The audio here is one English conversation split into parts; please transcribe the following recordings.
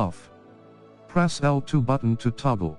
off. Press L2 button to toggle.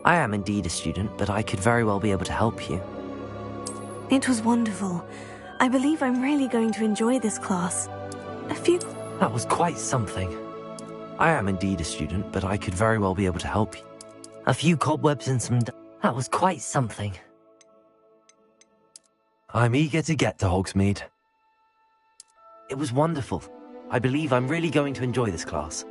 I am indeed a student, but I could very well be able to help you. It was wonderful. I believe I'm really going to enjoy this class. That was quite something. I am indeed a student, but I could very well be able to help you. A few cobwebs and some... That was quite something. I'm eager to get to Hogsmeade. It was wonderful. I believe I'm really going to enjoy this class.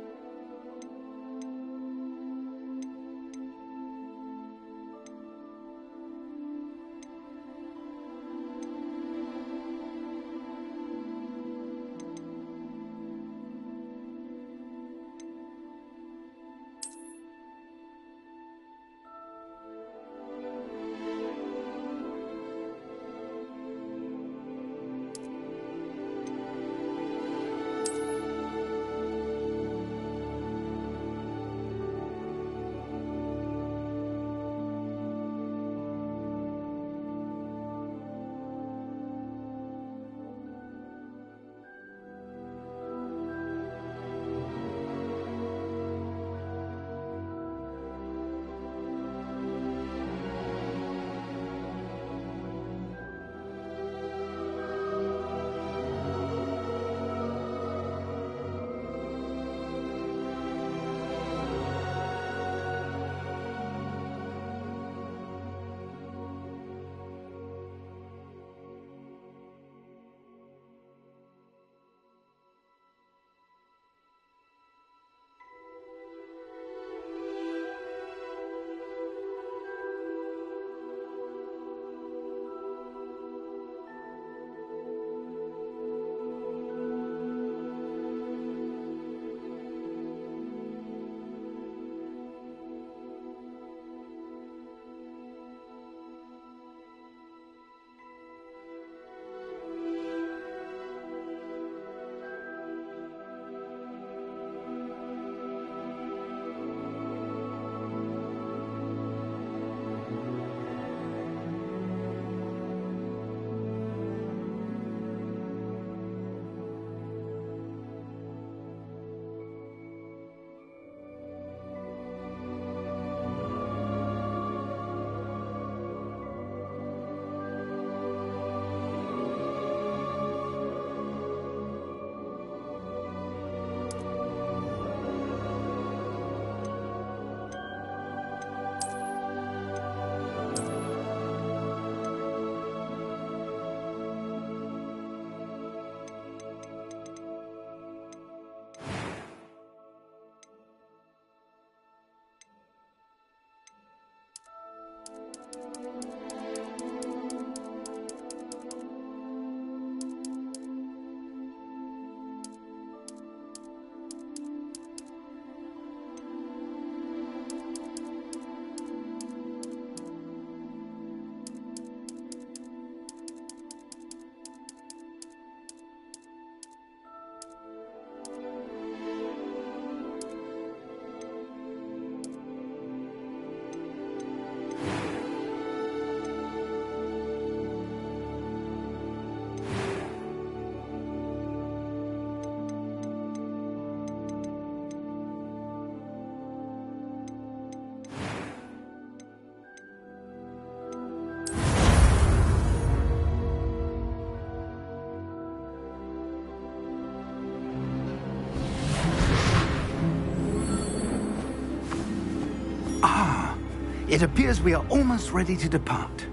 It appears we are almost ready to depart.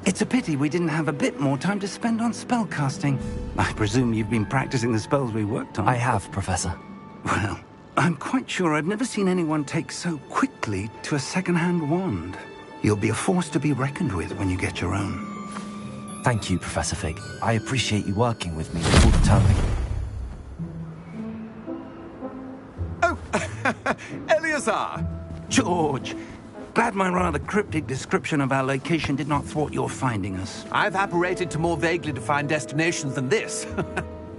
It's a pity we didn't have a bit more time to spend on spellcasting. I presume you've been practicing the spells we worked on. I have, Professor. Well, I'm quite sure I've never seen anyone take so quickly to a second-hand wand. You'll be a force to be reckoned with when you get your own. Thank you, Professor Fig. I appreciate you working with me all the time. Oh, Eleazar! George! Glad my rather cryptic description of our location did not thwart your finding us. I've apparated to more vaguely defined destinations than this.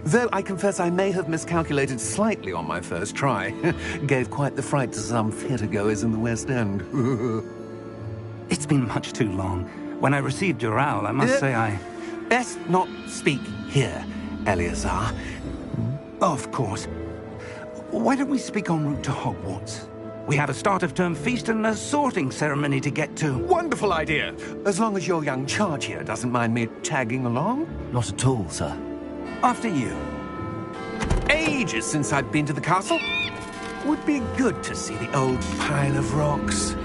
Though I confess I may have miscalculated slightly on my first try. Gave quite the fright to some theatre-goers in the West End. It's been much too long. When I received your owl, I must say I... Best not speak here, Eleazar. Of course. Why don't we speak en route to Hogwarts? We have a start-of-term feast and a sorting ceremony to get to. Wonderful idea. As long as your young charge here doesn't mind me tagging along. Not at all, sir. After you. Ages since I've been to the castle. Would be good to see the old pile of rocks.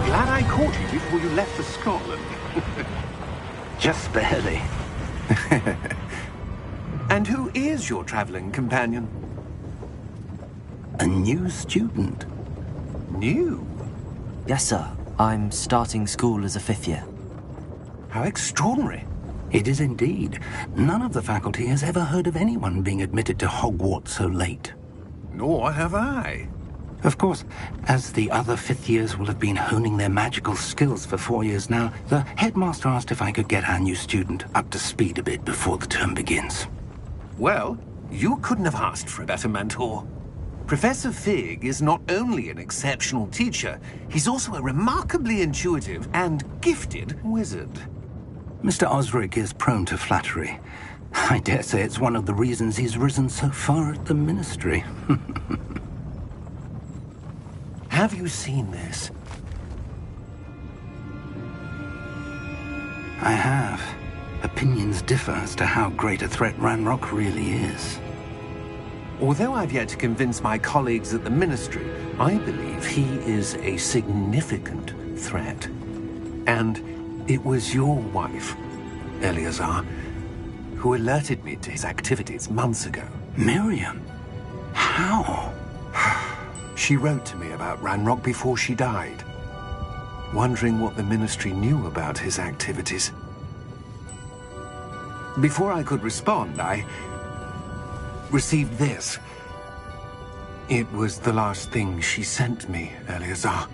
Glad I caught you before you left for Scotland. Just barely. And who is your traveling companion? A new student. New? Yes, sir. I'm starting school as a 5th year. How extraordinary. It is indeed. None of the faculty has ever heard of anyone being admitted to Hogwarts so late. Nor have I. Of course, as the other 5th years will have been honing their magical skills for 4 years now, the headmaster asked if I could get our new student up to speed a bit before the term begins. Well, you couldn't have asked for a better mentor. Professor Fig is not only an exceptional teacher, he's also a remarkably intuitive and gifted wizard. Mr. Osric is prone to flattery. I dare say it's one of the reasons he's risen so far at the Ministry. Have you seen this? I have. Opinions differ as to how great a threat Ranrock really is. Although I've yet to convince my colleagues at the Ministry, I believe he is a significant threat. And it was your wife, Eleazar, who alerted me to his activities months ago. Miriam? How? She wrote to me about Ranrock before she died, wondering what the Ministry knew about his activities. Before I could respond, I received this. It was the last thing she sent me, Eleazar.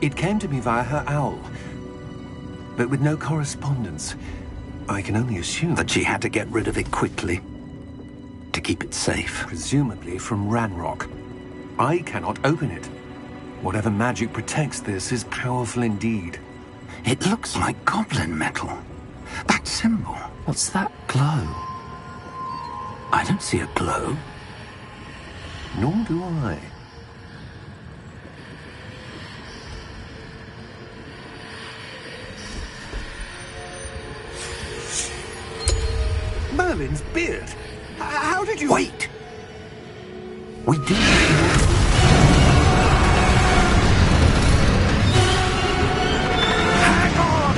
It came to me via her owl, but with no correspondence. I can only assume That she had to get rid of it quickly, to keep it safe. presumably from Ranrock. I cannot open it. Whatever magic protects this is powerful indeed. It looks like goblin metal. That symbol. What's that glow? I don't see a glow. Nor do I. Merlin's beard. How did you... Wait! We do. Hang on!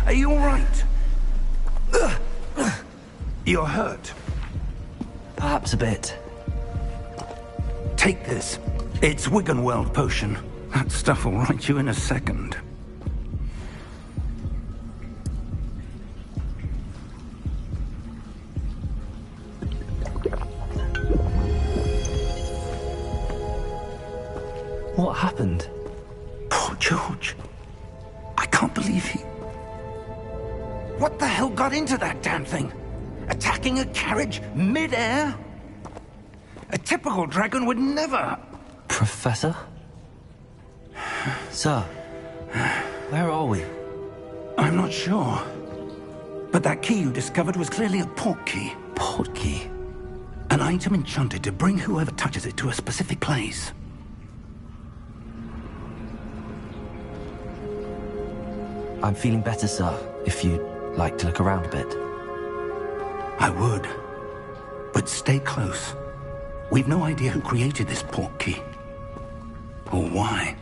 Are you all right? You're hurt. Perhaps a bit. Take this. It's Wiggenweld potion. That stuff will right you in a second. What happened? Poor George. I can't believe he... What the hell got into that damn thing? Attacking a carriage mid-air? A typical dragon would never... Professor? Sir, where are we? I'm not sure. But that key you discovered was clearly a port key. Port key? An item enchanted to bring whoever touches it to a specific place. I'm feeling better, sir, if you'd like to look around a bit. I would. But stay close. We've no idea who created this port key. Or why.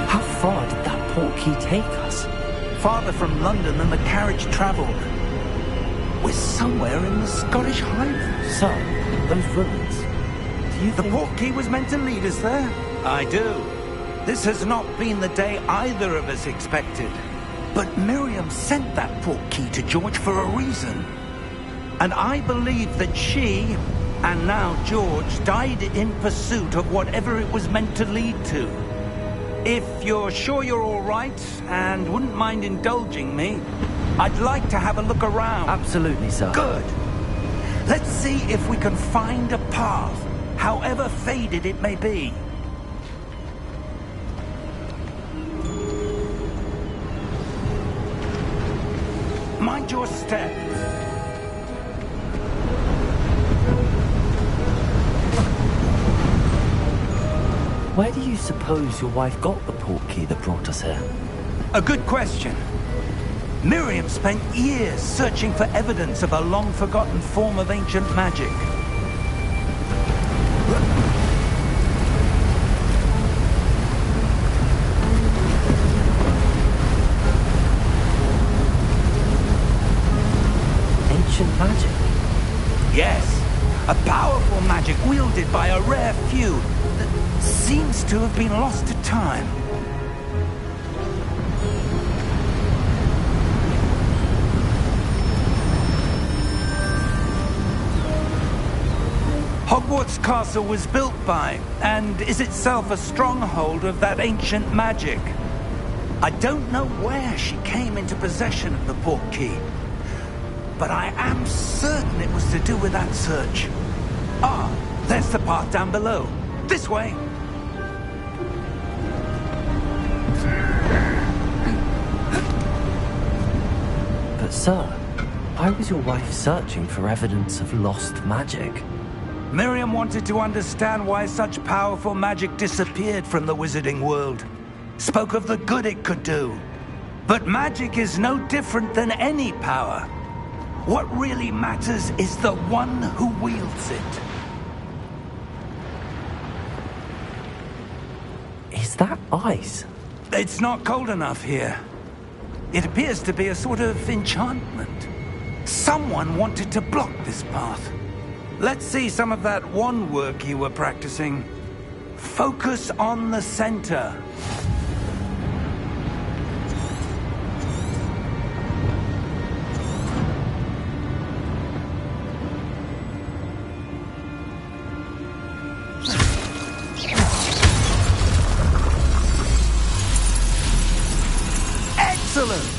How far did that port key take us? Farther from London than the carriage travelled. We're somewhere in the Scottish Highlands. Sir, those ruins. Do you The think... port key was meant to lead us there? I do. This has not been the day either of us expected. But Miriam sent that port key to George for a reason. And I believe that she, and now George, died in pursuit of whatever it was meant to lead to. If you're sure you're all right, and wouldn't mind indulging me, I'd like to have a look around. Absolutely, sir. Good. Let's see if we can find a path, however faded it may be. Mind your step. Where do you suppose your wife got the port key that brought us here? A good question. Miriam spent years searching for evidence of a long-forgotten form of ancient magic. Ancient magic? Yes, a powerful magic wielded by a rare few that seems to have been lost to time. Hogwarts Castle was built by, and is itself a stronghold of that ancient magic. I don't know where she came into possession of the port key, but I am certain it was to do with that search. Ah, there's the path down below. This way. But sir, why was your wife searching for evidence of lost magic? Miriam wanted to understand why such powerful magic disappeared from the wizarding world. Spoke of the good it could do. But magic is no different than any power. What really matters is the one who wields it. Is that ice? It's not cold enough here. It appears to be a sort of enchantment. Someone wanted to block this path. Let's see some of that wand work you were practicing. Focus on the center. Excellent!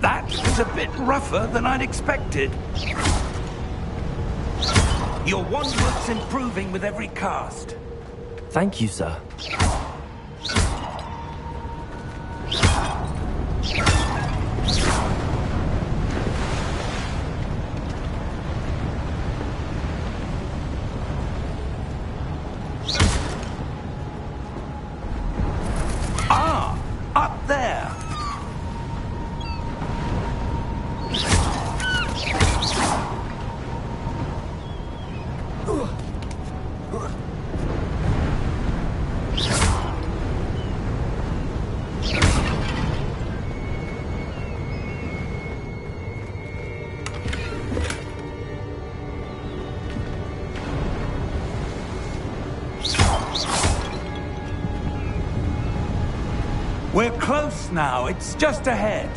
That was a bit rougher than I'd expected. Your wand work's improving with every cast. Thank you, sir. Ah, up there. We're close now. It's just ahead.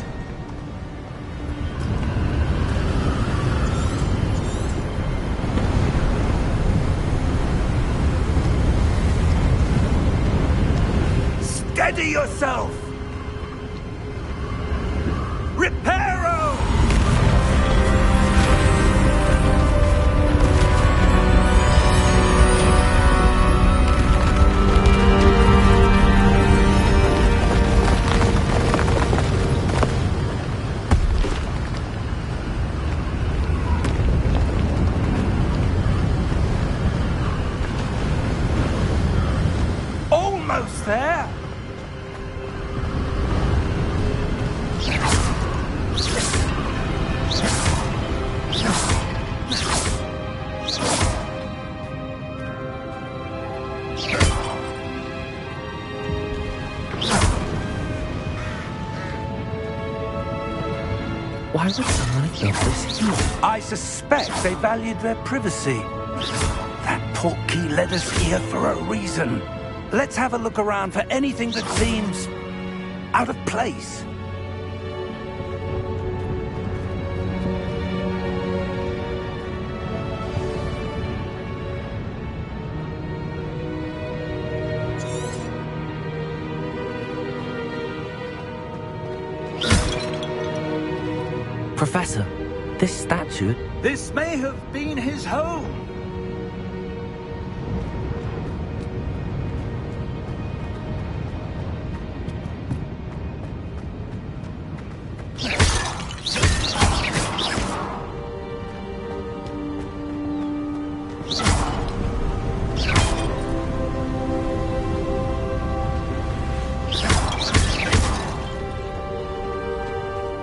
Steady yourself! Reparo! Almost there! Why would someone have built this here? I suspect they valued their privacy. That portkey led us here for a reason. Let's have a look around for anything that seems out of place. Professor, this statue... This may have been his home.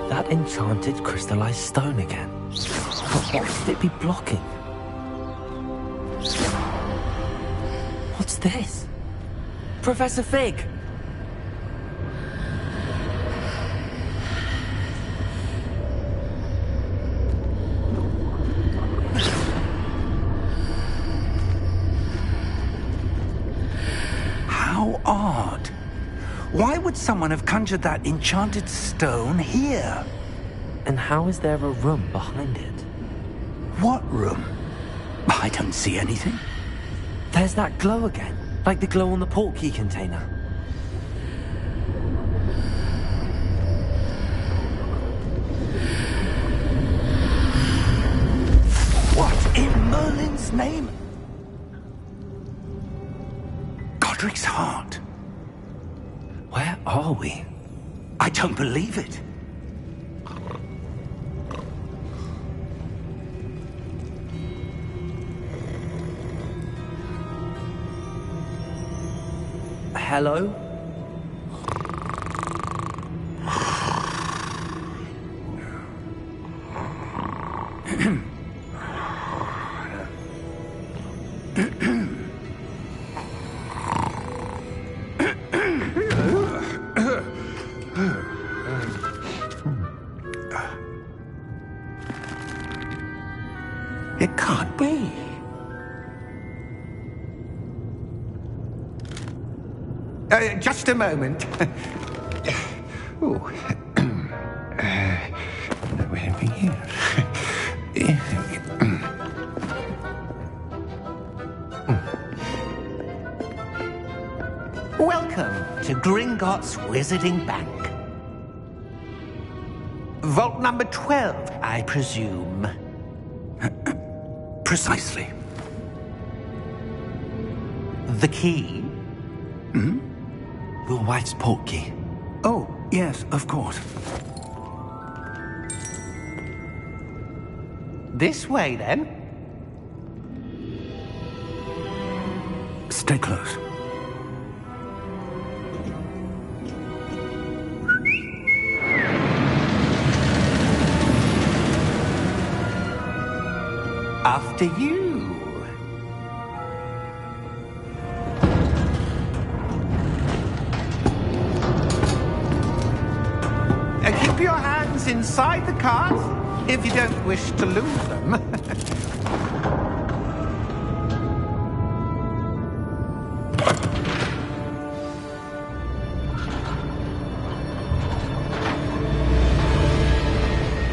That enchanted crystallized stone again. But what could it be blocking? What's this? Professor Fig! How odd. Why would someone have conjured that enchanted stone here? And how is there a room behind it? What room? I don't see anything. There's that glow again, like the glow on the portkey container. What in Merlin's name? Godric's heart. Where are we? I don't believe it. Hello? It can't be. Just a moment. Ooh. Where are we here? Welcome to Gringotts Wizarding Bank. Vault number 12, I presume. Precisely. The key? Your wife's portkey. Oh, yes, of course. This way, then. Stay close. After you. Keep your hands inside the cart if you don't wish to lose them.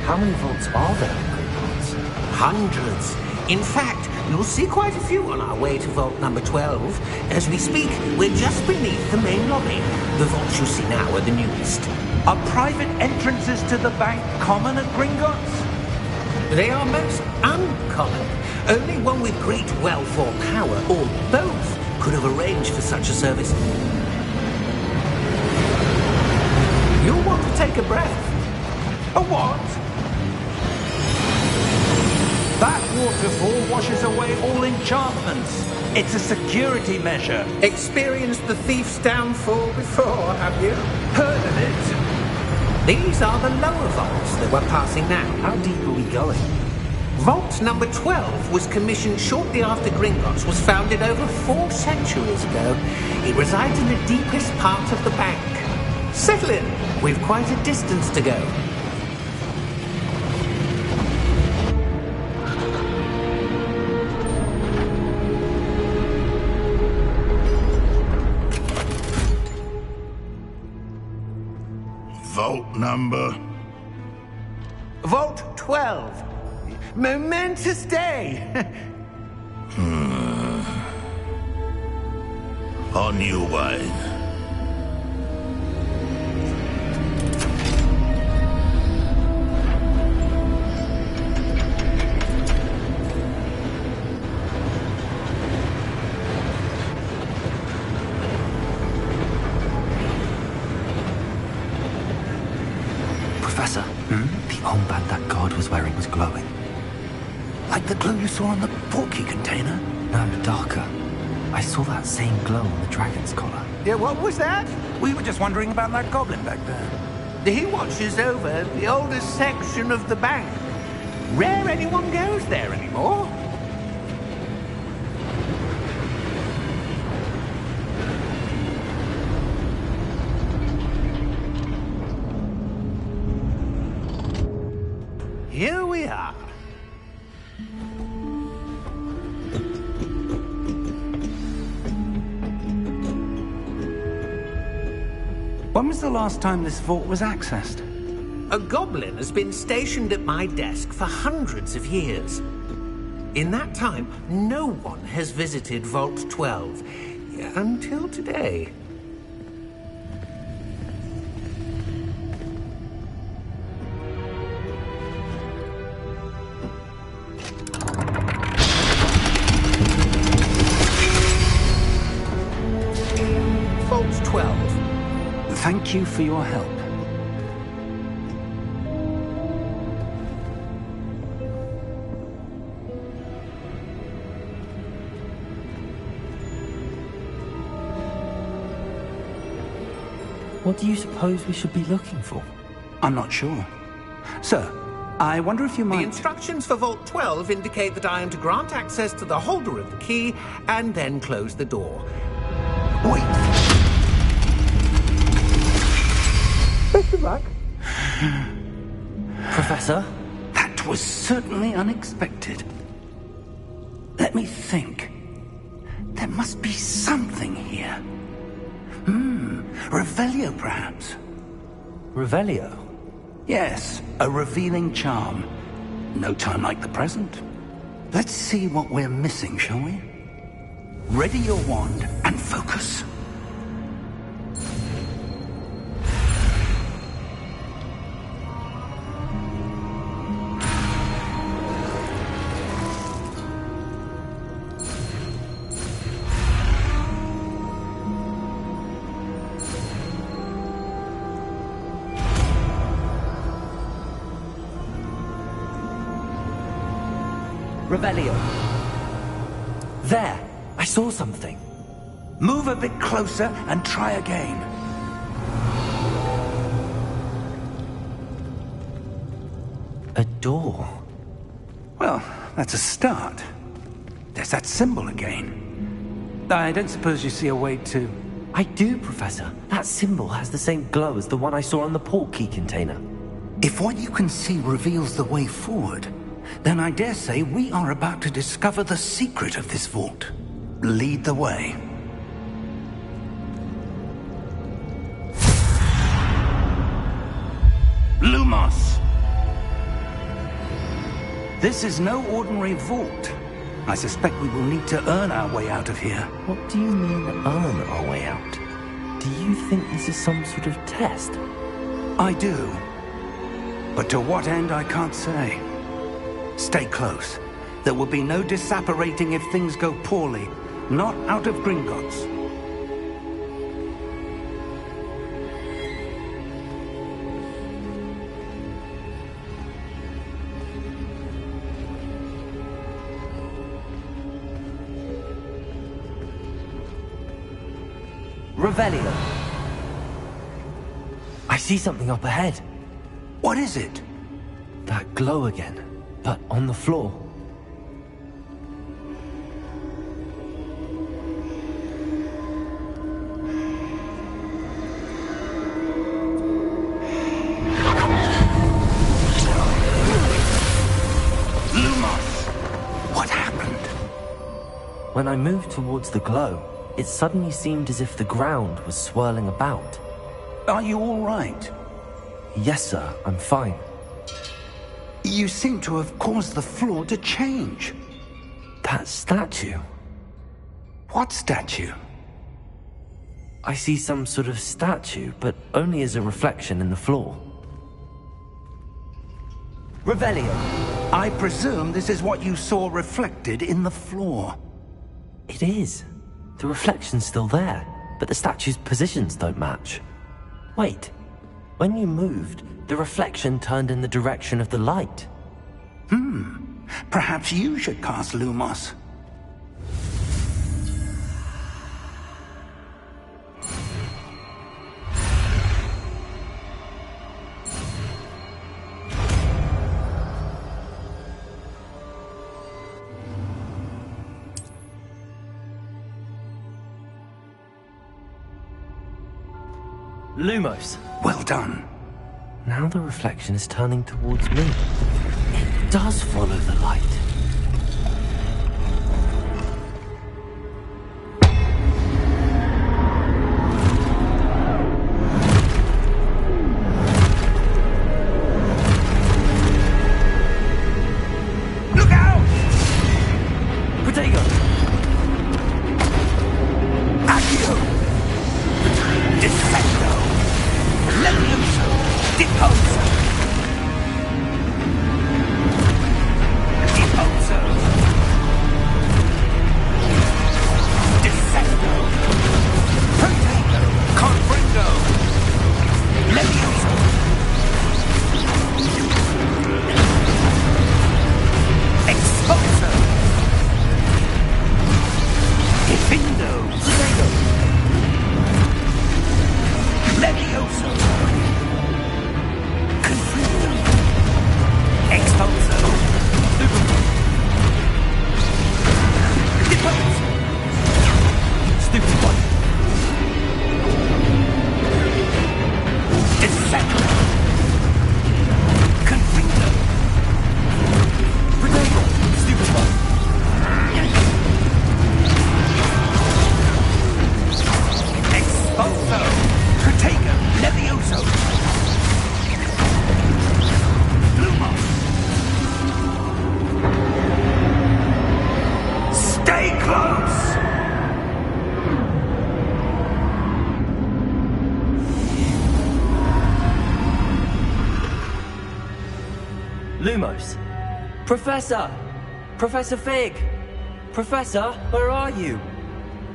How many vaults are there in Gringotts? Hundreds. In fact, you'll see quite a few on our way to vault number 12. As we speak, we're just beneath the main lobby. The vaults you see now are the newest. Are private entrances to the bank common at Gringotts? They are most uncommon. Only one with great wealth or power, or both, could have arranged for such a service. You'll want to take a breath. A what? That waterfall washes away all enchantments. It's a security measure. Experienced the thief's downfall before, have you? Heard of it? These are the lower vaults that we're passing now. How deep are we going? Vault number 12 was commissioned shortly after Gringotts was founded over 4 centuries ago. It resides in the deepest part of the bank. Settle in. We've quite a distance to go. Vault number? Vault 12. Momentous day. On you, wine. Professor, the armband that guard was wearing was glowing. Like the glow you saw on the portkey container? No, darker. I saw that same glow on the dragon's collar. Yeah, what was that? We were just wondering about that goblin back there. He watches over the oldest section of the bank. Rare anyone goes there anymore. Here we are. When was the last time this vault was accessed? A goblin has been stationed at my desk for hundreds of years. In that time, no one has visited Vault 12. Until today. Vault 12. Thank you for your help. What do you suppose we should be looking for? I'm not sure. Sir, I wonder if you The might... instructions for Vault 12 indicate that I am to grant access to the holder of the key and then close the door. Wait! Best of luck. Professor? That was certainly unexpected. Let me think. There must be something here. Revelio, perhaps? Revelio? Yes, a revealing charm. No time like the present. Let's see what we're missing, shall we? Ready your wand and focus. Revelio. There! I saw something. Move a bit closer and try again. A door. Well, that's a start. There's that symbol again. I don't suppose you see a way to... I do, Professor. That symbol has the same glow as the one I saw on the port key container. If what you can see reveals the way forward, then I dare say we are about to discover the secret of this vault. Lead the way. Lumos! This is no ordinary vault. I suspect we will need to earn our way out of here. What do you mean, earn our way out? Do you think this is some sort of test? I do. But to what end, I can't say. Stay close. There will be no disapparating if things go poorly. Not out of Gringotts. Revelio. I see something up ahead. What is it? That glow again, but on the floor. Lumos! What happened? When I moved towards the glow, it suddenly seemed as if the ground was swirling about. Are you all right? Yes, sir, I'm fine. You seem to have caused the floor to change. That statue. What statue? I see some sort of statue, but only as a reflection in the floor. Revelio. I presume this is what you saw reflected in the floor. It is. The reflection's still there, but the statue's positions don't match. Wait. When you moved, the reflection turned in the direction of the light. Perhaps you should cast Lumos. Lumos. Well done. Now the reflection is turning towards me. It does follow the light. Look out! Protego! Accio! Defendo! Levioso! Deposo! Deposo! Defendo! Protego! Confringo! Levioso! Exposo! Defindo! Protego! Levioso! Confringo! Exposo! Depose! Stupid one. Defendo! Confringo! Protego! Stupid one. Exposo! Protego! Levioso! Lumos! Stay close! Lumos. Professor! Professor Fig! Professor, where are you?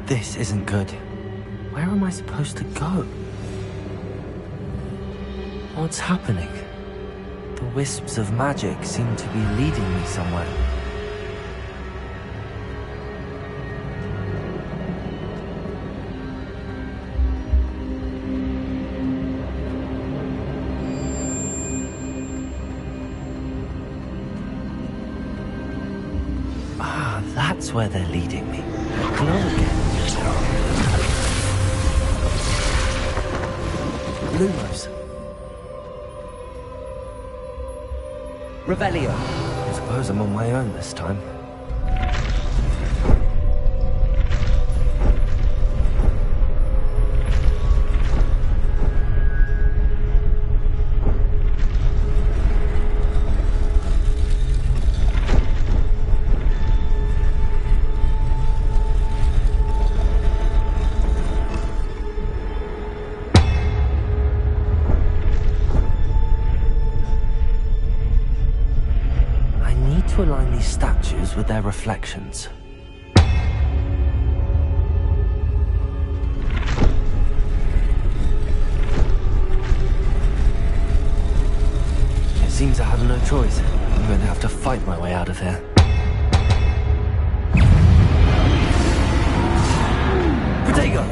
This isn't good. Where am I supposed to go? What's happening? The wisps of magic seem to be leading me somewhere. That's where they're leading me. Hello again. Lumos. Revelio. I suppose I'm on my own this time. To align these statues with their reflections. It seems I have no choice. I'm going to have to fight my way out of here. Protego!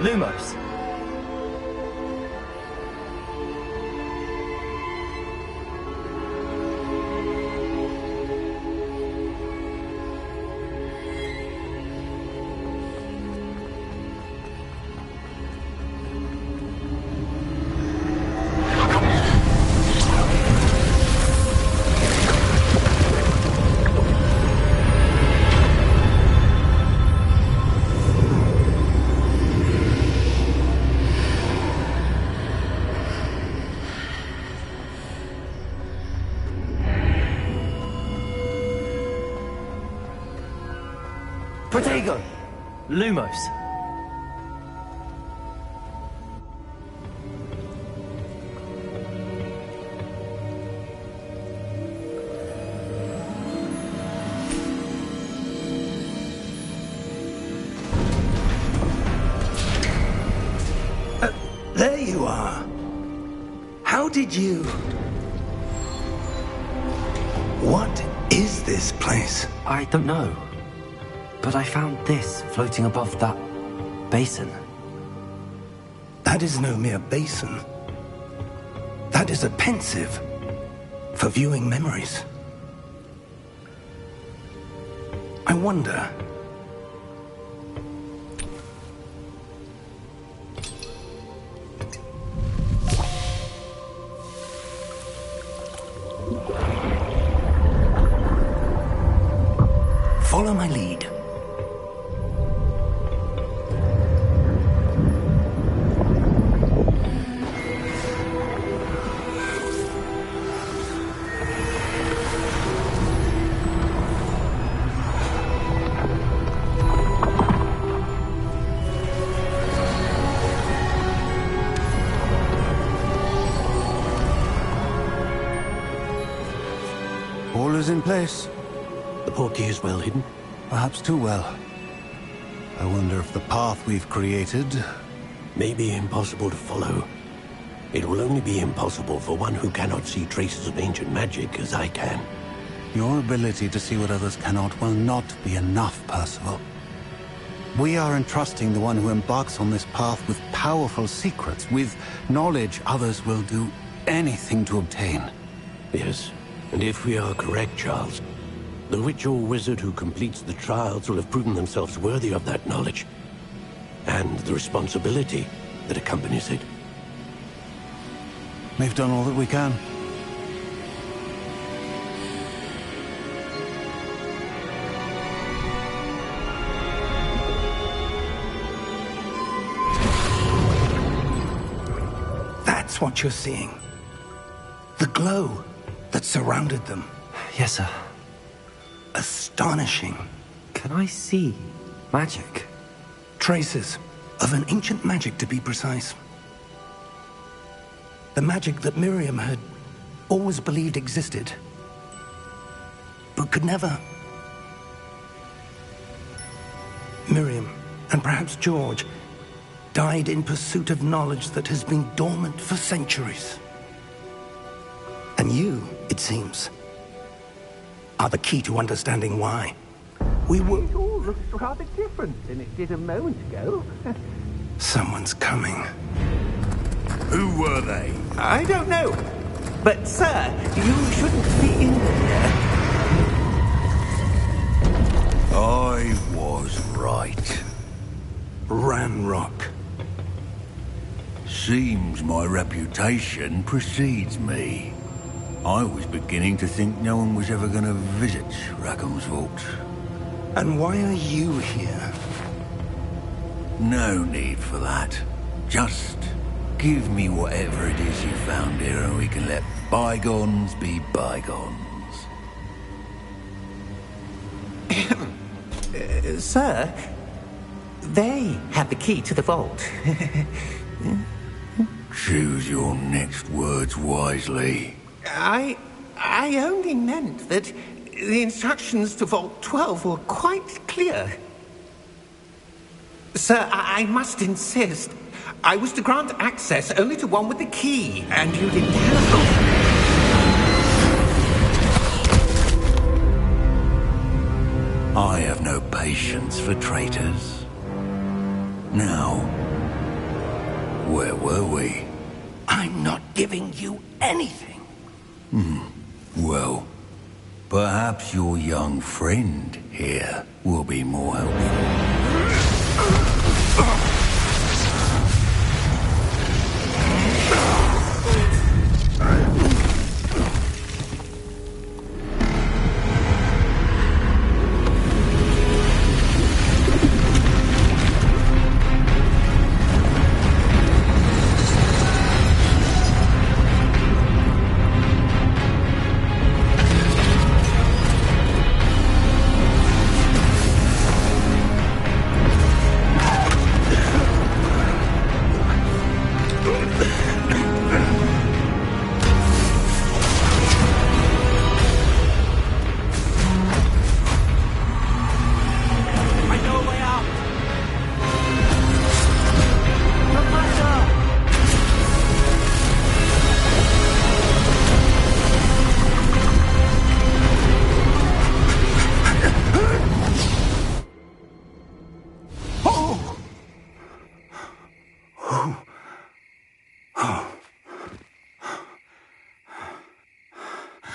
Lumos. Protego! Lumos. There you are. How did you... What is this place? I don't know. But I found this floating above that basin. That is no mere basin. That is a pensive for viewing memories. I wonder... Follow my lead. All is in place. The portkey is well hidden? Perhaps too well. I wonder if the path we've created... may be impossible to follow. It will only be impossible for one who cannot see traces of ancient magic as I can. Your ability to see what others cannot will not be enough, Percival. We are entrusting the one who embarks on this path with powerful secrets, with knowledge others will do anything to obtain. Yes, and if we are correct, Charles, the witch or wizard who completes the trials will have proven themselves worthy of that knowledge, and the responsibility that accompanies it. We've done all that we can. That's what you're seeing. The glow that surrounded them. Yes, sir. Astonishing. Can I see magic? Traces of an ancient magic, to be precise. The magic that Miriam had always believed existed, but could never. Miriam, and perhaps George, died in pursuit of knowledge that has been dormant for centuries. And you, it seems, are the key to understanding why. We were... It all looks rather different than it did a moment ago. Someone's coming. Who were they? I don't know. But, sir, you shouldn't be in there. I was right. Ranrock. Seems my reputation precedes me. I was beginning to think no one was ever going to visit Rackham's vault. And why are you here? No need for that. Just give me whatever it is you found here and we can let bygones be bygones. Sir, they had the key to the vault. Choose your next words wisely. I only meant that the instructions to Vault 12 were quite clear. Sir, I must insist. I was to grant access only to one with the key, and you didn't have... I have no patience for traitors. Now, where were we? I'm not giving you anything. Well, perhaps your young friend here will be more helpful.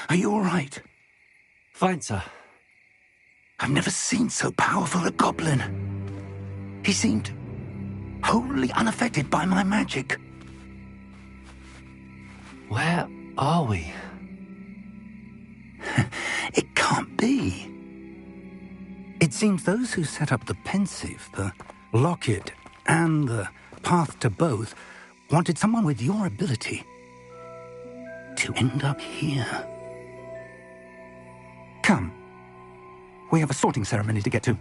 Are you all right? Fine, sir. I've never seen so powerful a goblin. He seemed wholly unaffected by my magic. Where are we? It can't be. It seems those who set up the pensive, the locket, and the path to both wanted someone with your ability to end up here. Come. We have a sorting ceremony to get to.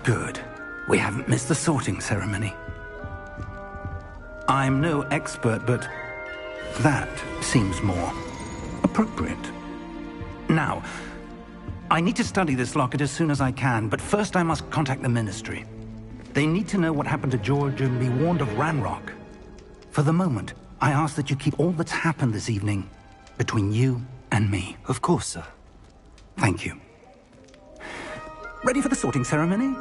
Good. We haven't missed the sorting ceremony. I'm no expert, but that seems more appropriate. Now, I need to study this locket as soon as I can, but first I must contact the Ministry. They need to know what happened to George and be warned of Ranrock. For the moment, I ask that you keep all that's happened this evening between you and me. Of course, sir. Thank you. Ready for the sorting ceremony?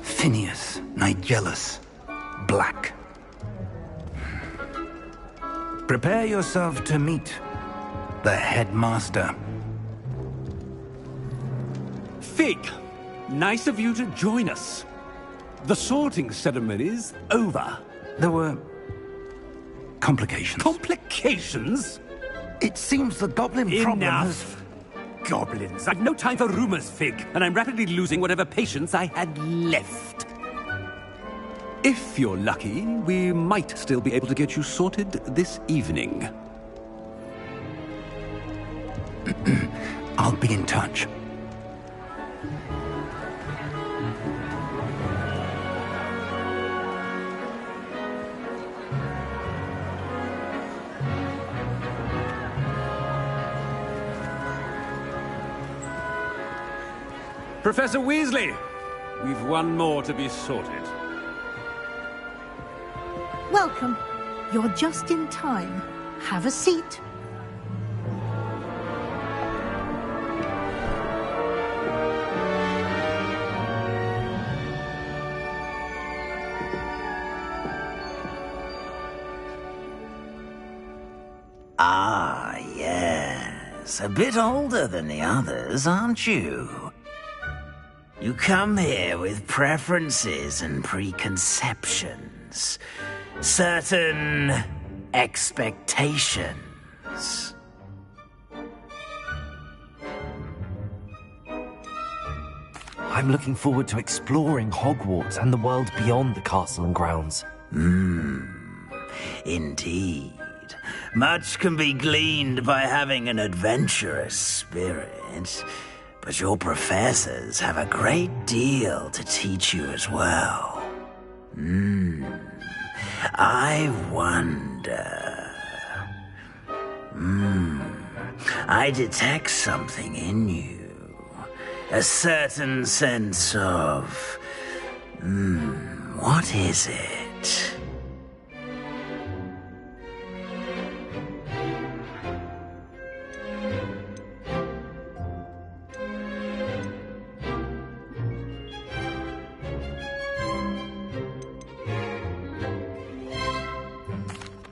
Phineas, Nigellus, Black. Prepare yourself to meet the headmaster. Fig, nice of you to join us. The sorting ceremony's over. There were complications. Complications? It seems the goblin problem has... Enough! Goblins. I've no time for rumors, Fig, and I'm rapidly losing whatever patience I had left. If you're lucky, we might still be able to get you sorted this evening. I'll be in touch. Professor Weasley, we've one more to be sorted. Welcome. You're just in time. Have a seat. Ah, yes. A bit older than the others, aren't you? You come here with preferences and preconceptions. Certain expectations. I'm looking forward to exploring Hogwarts and the world beyond the castle and grounds. Indeed. Much can be gleaned by having an adventurous spirit, but your professors have a great deal to teach you as well. I wonder... I detect something in you. A certain sense of... what is it?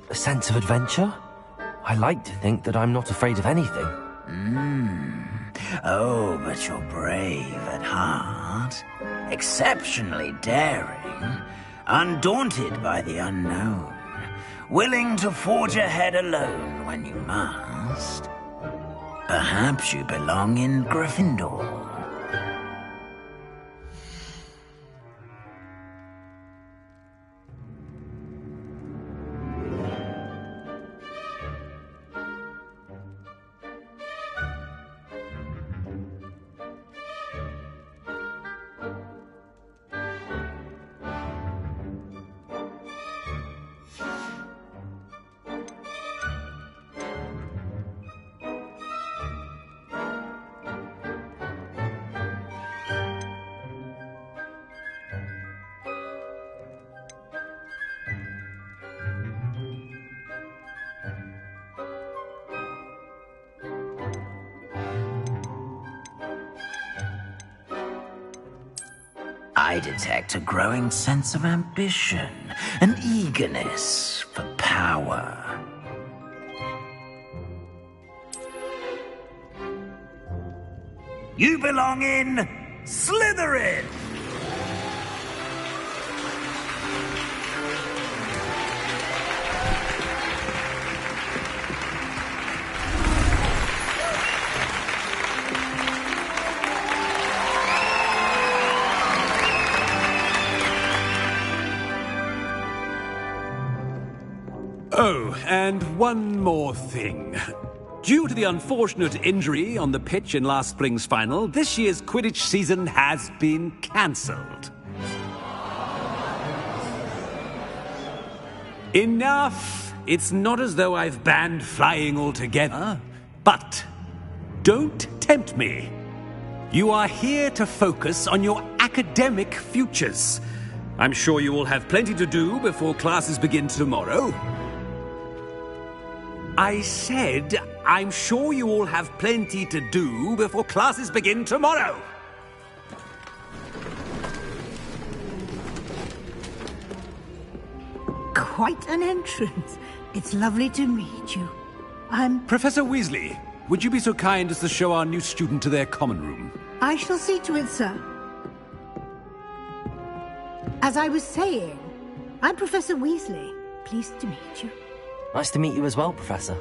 A sense of adventure? I like to think that I'm not afraid of anything. Oh, but you're brave at heart. Exceptionally daring. Undaunted by the unknown. Willing to forge ahead alone when you must. Perhaps you belong in Gryffindor. I detect a growing sense of ambition, an eagerness for power. You belong in Slytherin! Oh, and one more thing. Due to the unfortunate injury on the pitch in last spring's final, this year's Quidditch season has been cancelled. Enough! It's not as though I've banned flying altogether, but don't tempt me. You are here to focus on your academic futures. I'm sure you will have plenty to do before classes begin tomorrow. I said, I'm sure you all have plenty to do before classes begin tomorrow. Quite an entrance. It's lovely to meet you. I'm... Professor Weasley, would you be so kind as to show our new student to their common room? I shall see to it, sir. As I was saying, I'm Professor Weasley. Pleased to meet you. Nice to meet you as well, Professor.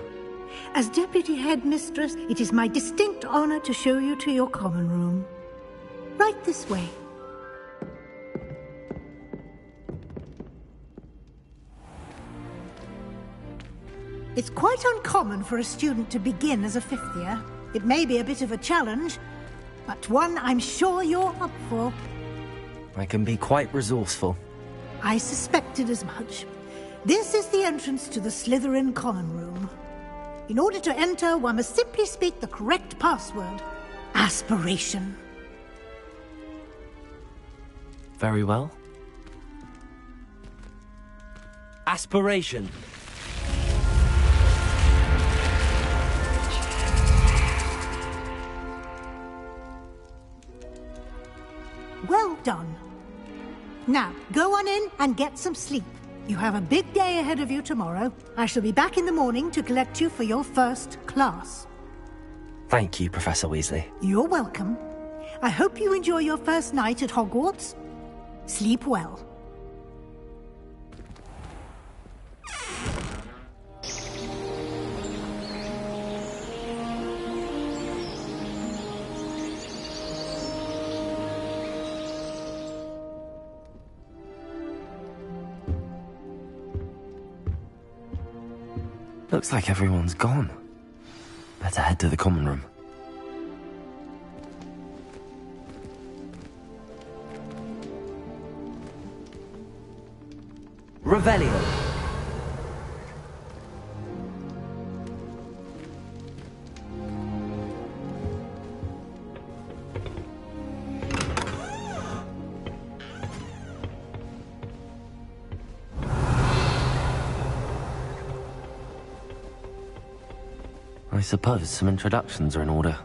As Deputy Headmistress, it is my distinct honor to show you to your common room. Right this way. It's quite uncommon for a student to begin as a fifth year. It may be a bit of a challenge, but one I'm sure you're up for. I can be quite resourceful. I suspected as much. This is the entrance to the Slytherin common room. In order to enter, one must simply speak the correct password. Aspiration. Very well. Aspiration. Well done. Now, go on in and get some sleep. You have a big day ahead of you tomorrow. I shall be back in the morning to collect you for your first class. Thank you, Professor Weasley. You're welcome. I hope you enjoy your first night at Hogwarts. Sleep well. Looks like everyone's gone. Better head to the common room. Revelio. I suppose some introductions are in order.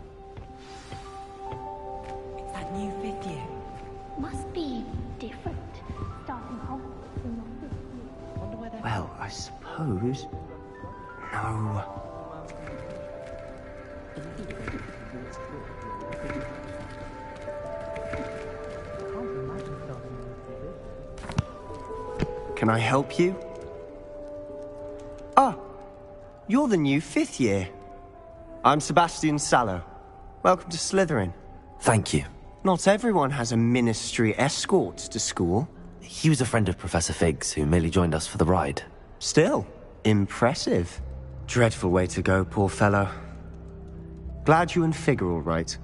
It's that new fifth year. Must be different. Starting Hogwarts in your fifth year. Well, I suppose... No. Can I help you? Ah, you're the new fifth year. I'm Sebastian Sallow. Welcome to Slytherin. Thank you. Not everyone has a ministry escort to school. He was a friend of Professor Fig's who merely joined us for the ride. Still, impressive. Dreadful way to go, poor fellow. Glad you and Fig are all right.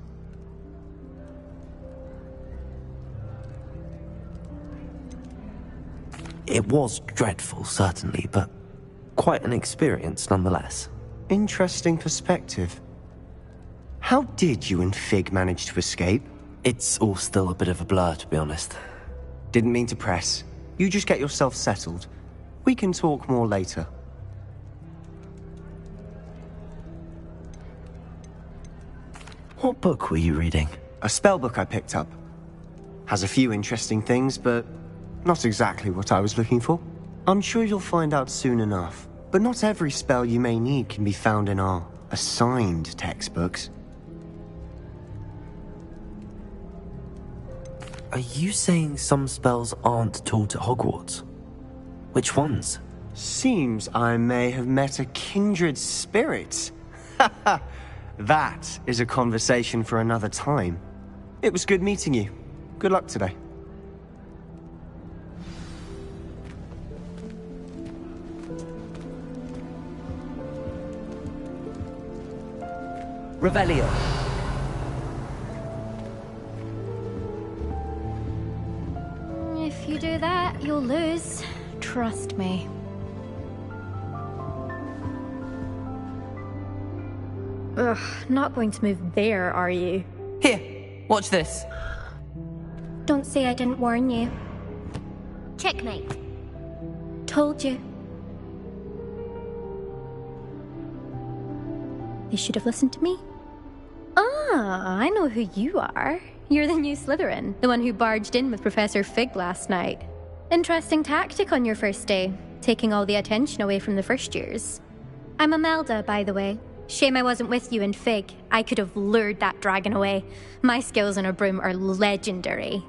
It was dreadful, certainly, but quite an experience nonetheless. Interesting perspective. How did you and Fig manage to escape? It's all still a bit of a blur, to be honest. Didn't mean to press. You just get yourself settled. We can talk more later. What book were you reading? A spell book I picked up. Has a few interesting things, but not exactly what I was looking for. I'm sure you'll find out soon enough. But not every spell you may need can be found in our assigned textbooks. Are you saying some spells aren't taught at Hogwarts? Which ones? Seems I may have met a kindred spirit. That is a conversation for another time. It was good meeting you. Good luck today. Revelio. If you do that, you'll lose. Trust me. Ugh, not going to move there, are you? Here, watch this. Don't say I didn't warn you. Checkmate. Told you. You should have listened to me. Ah, I know who you are. You're the new Slytherin, the one who barged in with Professor Fig last night. Interesting tactic on your first day, taking all the attention away from the first years. I'm Imelda, by the way. Shame I wasn't with you in Fig. I could have lured that dragon away. My skills on a broom are legendary.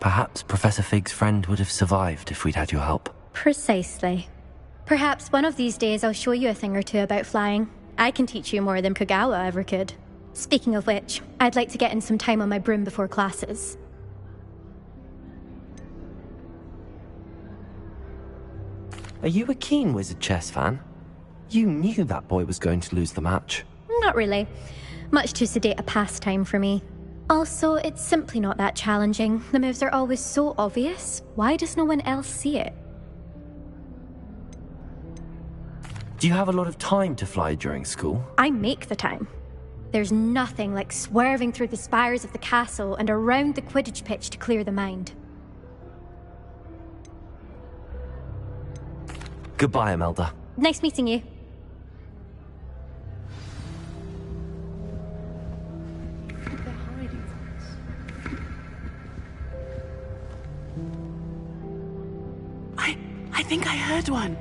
Perhaps Professor Fig's friend would have survived if we'd had your help. Precisely. Perhaps one of these days I'll show you a thing or two about flying. I can teach you more than Kogawa ever could. Speaking of which, I'd like to get in some time on my broom before classes. Are you a keen Wizard chess fan? You knew that boy was going to lose the match. Not really. Much too sedate a pastime for me. Also, it's simply not that challenging. The moves are always so obvious. Why does no one else see it? Do you have a lot of time to fly during school? I make the time. There's nothing like swerving through the spires of the castle and around the Quidditch pitch to clear the mind. Goodbye, Imelda. Nice meeting you. I think I heard one.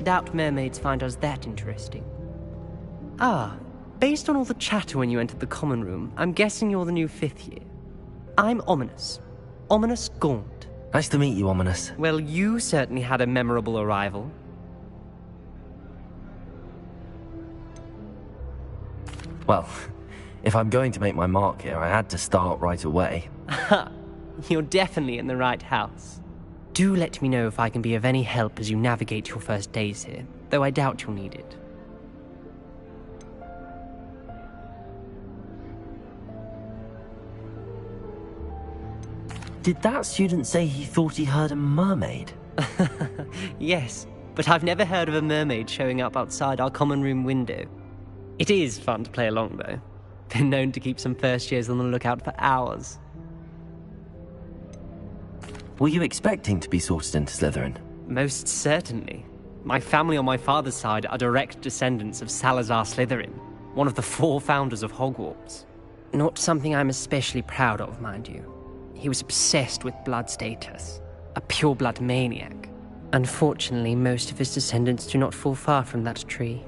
Doubt mermaids find us that interesting. Ah, based on all the chatter when you entered the common room, I'm guessing you're the new 5th year. I'm Ominous. Ominous Gaunt. Nice to meet you, Ominous. Well, you certainly had a memorable arrival. Well, if I'm going to make my mark here, I had to start right away. Ha! You're definitely in the right house. Do let me know if I can be of any help as you navigate your first days here, though I doubt you'll need it. Did that student say he thought he heard a mermaid? Yes, but I've never heard of a mermaid showing up outside our common room window. It is fun to play along, though. Been known to keep some first years on the lookout for hours. Were you expecting to be sorted into Slytherin? Most certainly. My family on my father's side are direct descendants of Salazar Slytherin, one of the 4 founders of Hogwarts. Not something I'm especially proud of, mind you. He was obsessed with blood status, a pure-blood maniac. Unfortunately, most of his descendants do not fall far from that tree.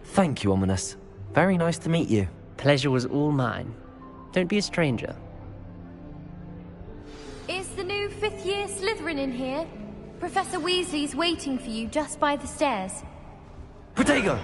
Thank you, Ominous. Very nice to meet you. Pleasure was all mine. Don't be a stranger. Is the new 5th year Slytherin in here? Professor Weasley's waiting for you just by the stairs. Protego!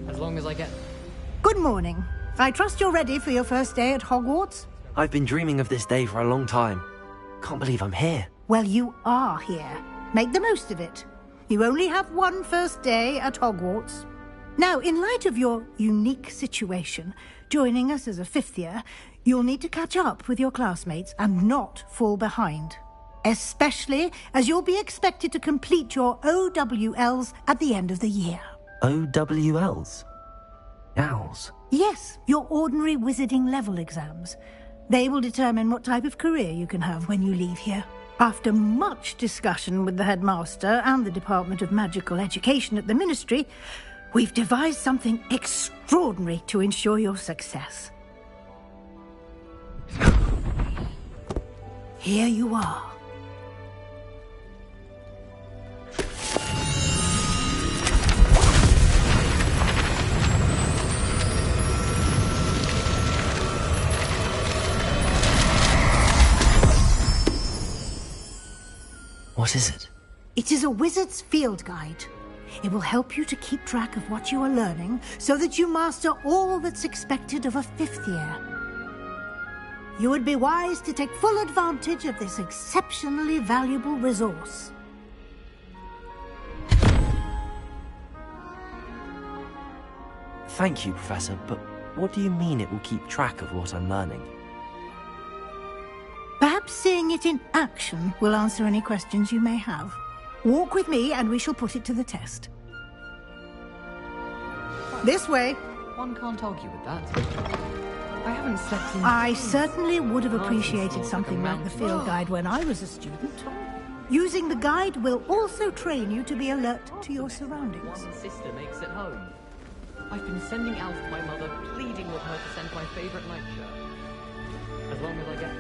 As long as I get... Good morning. I trust you're ready for your first day at Hogwarts? I've been dreaming of this day for a long time. Can't believe I'm here. Well, you are here. Make the most of it. You only have one first day at Hogwarts. Now, in light of your unique situation, joining us as a 5th year, you'll need to catch up with your classmates and not fall behind. Especially as you'll be expected to complete your OWLs at the end of the year. OWLs? Owls? Yes, your ordinary wizarding level exams. They will determine what type of career you can have when you leave here. After much discussion with the headmaster and the Department of Magical Education at the Ministry, we've devised something extraordinary to ensure your success. Here you are. What is it? It is a wizard's field guide. It will help you to keep track of what you are learning so that you master all that's expected of a 5th year. You would be wise to take full advantage of this exceptionally valuable resource. Thank you, Professor, but what do you mean it will keep track of what I'm learning? Perhaps seeing it in action will answer any questions you may have. Walk with me and we shall put it to the test. This way. One can't argue with that. I haven't slept in... I certainly would have appreciated something like the field guide when I was a student. Using the guide will also train you to be alert to your surroundings. One sister makes it home. I've been sending Alf to my mother, pleading with her to send my favourite nightshirt. As long as I get...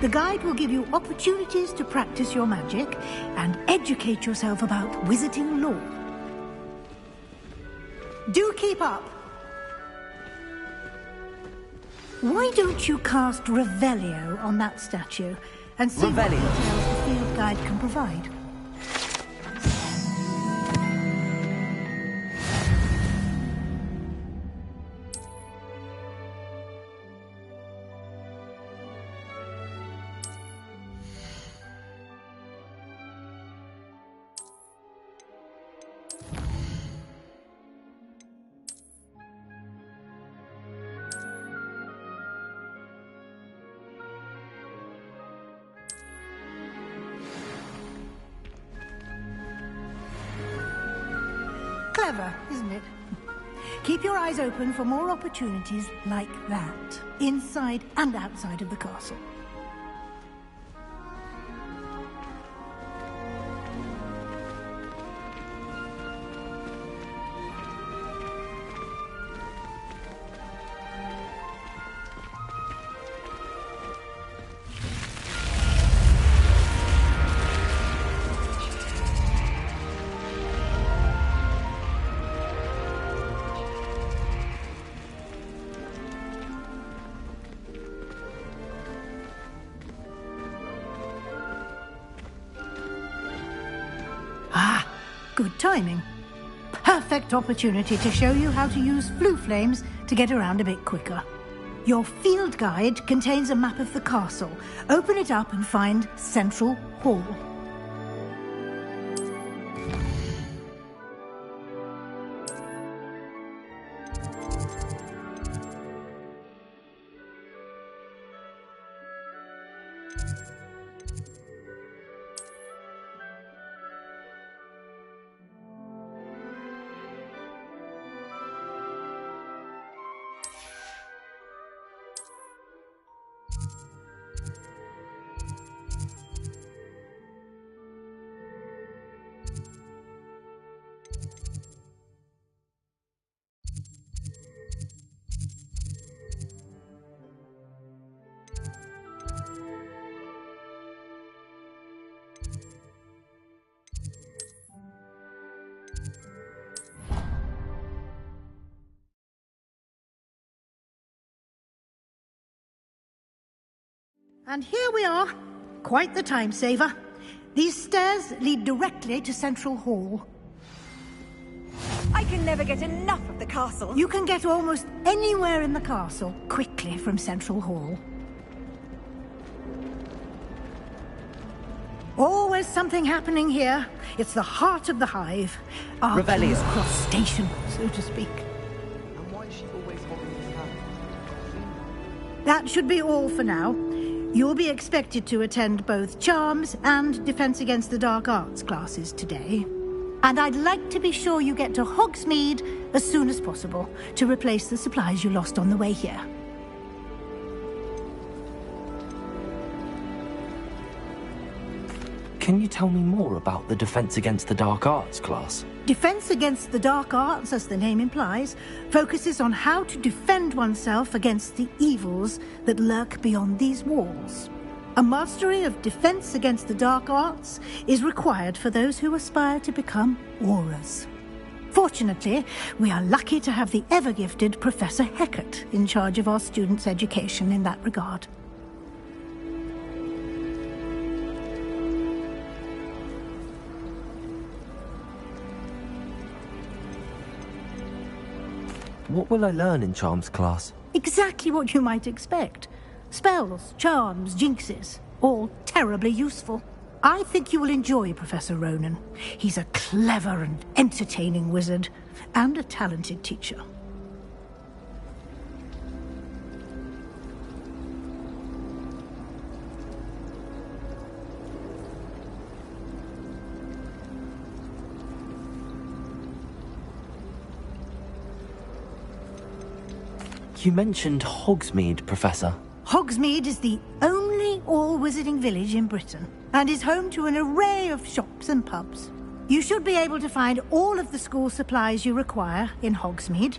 The guide will give you opportunities to practice your magic and educate yourself about wizarding lore. Do keep up! Why don't you cast Revelio on that statue and see what details the field guide can provide? Clever, isn't it? Keep your eyes open for more opportunities like that, inside and outside of the castle. Good timing. Perfect opportunity to show you how to use flue flames to get around a bit quicker. Your field guide contains a map of the castle. Open it up and find Central Hall. And here we are. Quite the time saver. These stairs lead directly to Central Hall. I can never get enough of the castle. You can get almost anywhere in the castle quickly from Central Hall. Always something happening here. It's the heart of the hive. Our King's Cross station, so to speak. And why is she always holding his hand? That should be all for now. You'll be expected to attend both Charms and Defense Against the Dark Arts classes today. And I'd like to be sure you get to Hogsmeade as soon as possible to replace the supplies you lost on the way here. Can you tell me more about the Defense Against the Dark Arts class? Defense Against the Dark Arts, as the name implies, focuses on how to defend oneself against the evils that lurk beyond these walls. A mastery of Defense Against the Dark Arts is required for those who aspire to become Aurors. Fortunately, we are lucky to have the ever-gifted Professor Heckert in charge of our students' education in that regard. What will I learn in Charms class? Exactly what you might expect. Spells, charms, jinxes, all terribly useful. I think you will enjoy Professor Ronan. He's a clever and entertaining wizard, and a talented teacher. You mentioned Hogsmeade, Professor. Hogsmeade is the only all-wizarding village in Britain, and is home to an array of shops and pubs. You should be able to find all of the school supplies you require in Hogsmeade.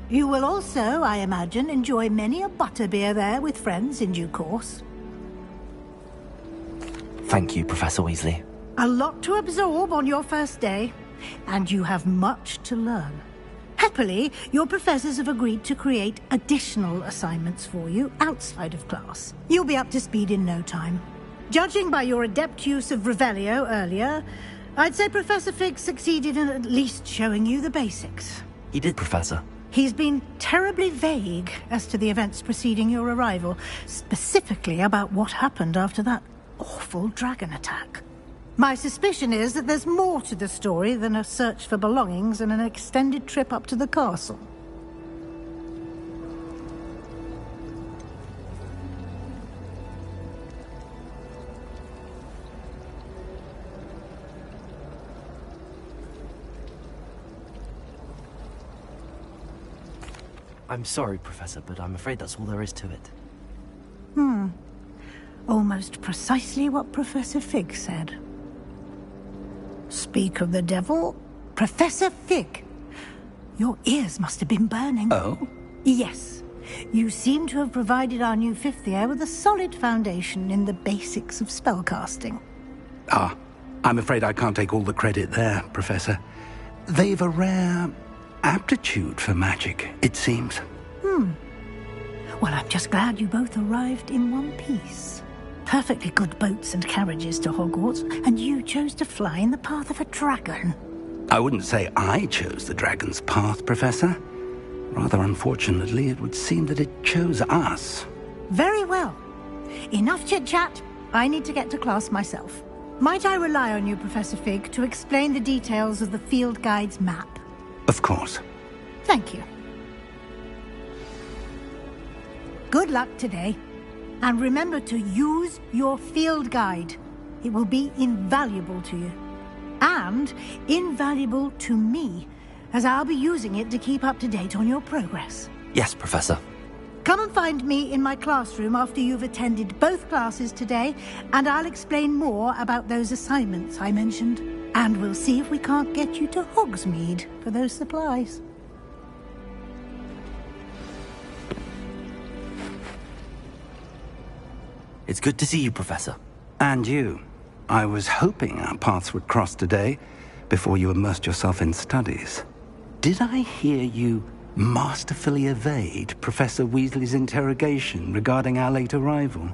You will also, I imagine, enjoy many a butterbeer there with friends in due course. Thank you, Professor Weasley. A lot to absorb on your first day, and you have much to learn. Happily, your professors have agreed to create additional assignments for you outside of class. You'll be up to speed in no time. Judging by your adept use of Revelio earlier, I'd say Professor Fig succeeded in at least showing you the basics. He did, Professor. He's been terribly vague as to the events preceding your arrival, specifically about what happened after that awful dragon attack. My suspicion is that there's more to the story than a search for belongings and an extended trip up to the castle. I'm sorry, Professor, but I'm afraid that's all there is to it. Almost precisely what Professor Fig said. Speak of the devil, Professor Fig. Your ears must have been burning. Oh? Yes. You seem to have provided our new fifth year with a solid foundation in the basics of spellcasting. Ah, I'm afraid I can't take all the credit there, Professor. They've a rare aptitude for magic, it seems. Well, I'm just glad you both arrived in one piece. Perfectly good boats and carriages to Hogwarts, and you chose to fly in the path of a dragon. I wouldn't say I chose the dragon's path, Professor. Rather unfortunately, it would seem that it chose us. Very well. Enough chit-chat. I need to get to class myself. Might I rely on you, Professor Fig, to explain the details of the field guide's map? Of course. Thank you. Good luck today. And remember to use your field guide. It will be invaluable to you. And invaluable to me, as I'll be using it to keep up to date on your progress. Yes, Professor. Come and find me in my classroom after you've attended both classes today, and I'll explain more about those assignments I mentioned. And we'll see if we can't get you to Hogsmeade for those supplies. It's good to see you, Professor. And you. I was hoping our paths would cross today, before you immersed yourself in studies. Did I hear you masterfully evade Professor Weasley's interrogation regarding our late arrival?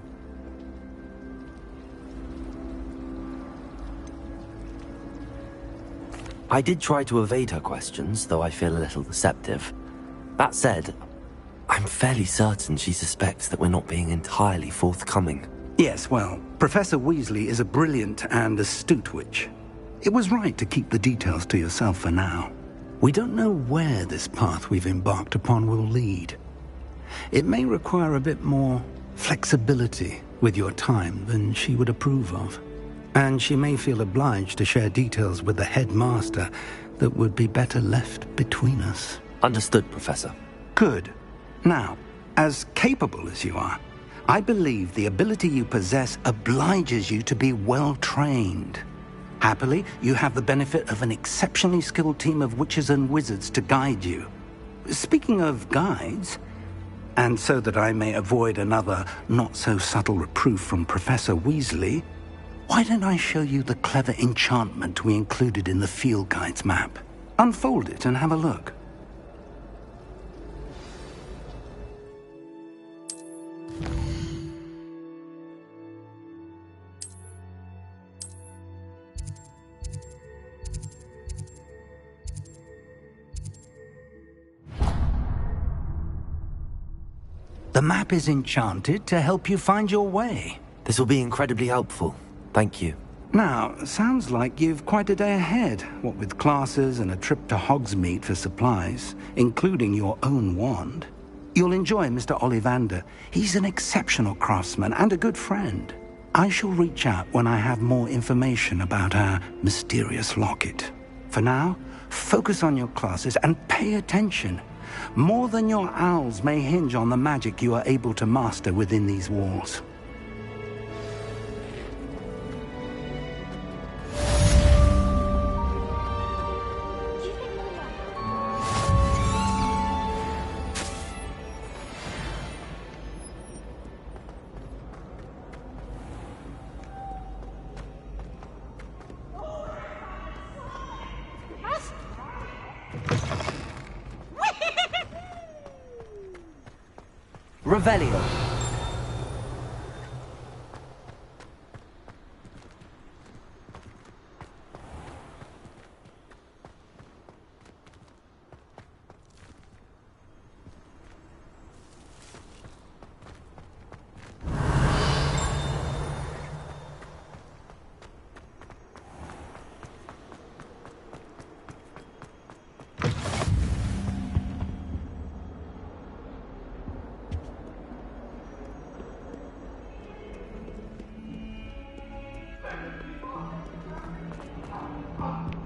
I did try to evade her questions, though I feel a little deceptive. That said, I'm fairly certain she suspects that we're not being entirely forthcoming. Yes, well, Professor Weasley is a brilliant and astute witch. It was right to keep the details to yourself for now. We don't know where this path we've embarked upon will lead. It may require a bit more flexibility with your time than she would approve of. And she may feel obliged to share details with the headmaster that would be better left between us. Understood, Professor. Good. Now, as capable as you are, I believe the ability you possess obliges you to be well-trained. Happily, you have the benefit of an exceptionally skilled team of witches and wizards to guide you. Speaking of guides, and so that I may avoid another not-so-subtle reproof from Professor Weasley, why don't I show you the clever enchantment we included in the field guide's map? Unfold it and have a look. The map is enchanted to help you find your way. This will be incredibly helpful. Thank you. Now, sounds like you've quite a day ahead, what with classes and a trip to Hogsmeade for supplies, including your own wand. You'll enjoy Mr. Ollivander. He's an exceptional craftsman and a good friend. I shall reach out when I have more information about our mysterious locket. For now, focus on your classes and pay attention. More than your owls may hinge on the magic you are able to master within these walls. Revelio.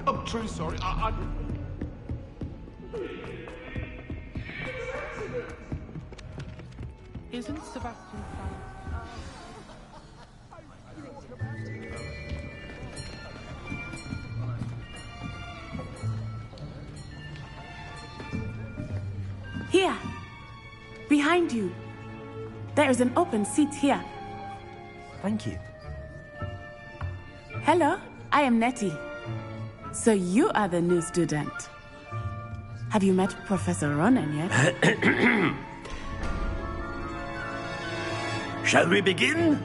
I'm truly sorry. Isn't Sebastian Here, behind you. There is an open seat here. Thank you. Hello, I am Nettie. So you are the new student. Have you met Professor Ronan yet? Shall we begin?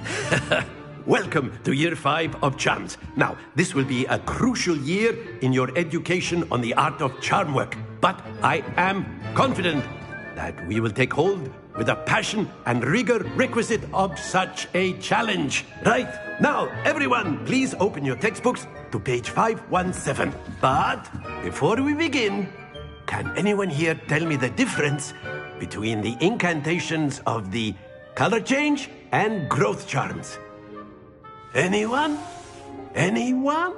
Welcome to Year 5 of Charms. Now, this will be a crucial year in your education on the art of charm work. But I am confident that we will take hold with the passion and rigor requisite of such a challenge. Right, now, everyone, please open your textbooks to page 517. But before we begin, can anyone here tell me the difference between the incantations of the color change and growth charms? Anyone? Anyone?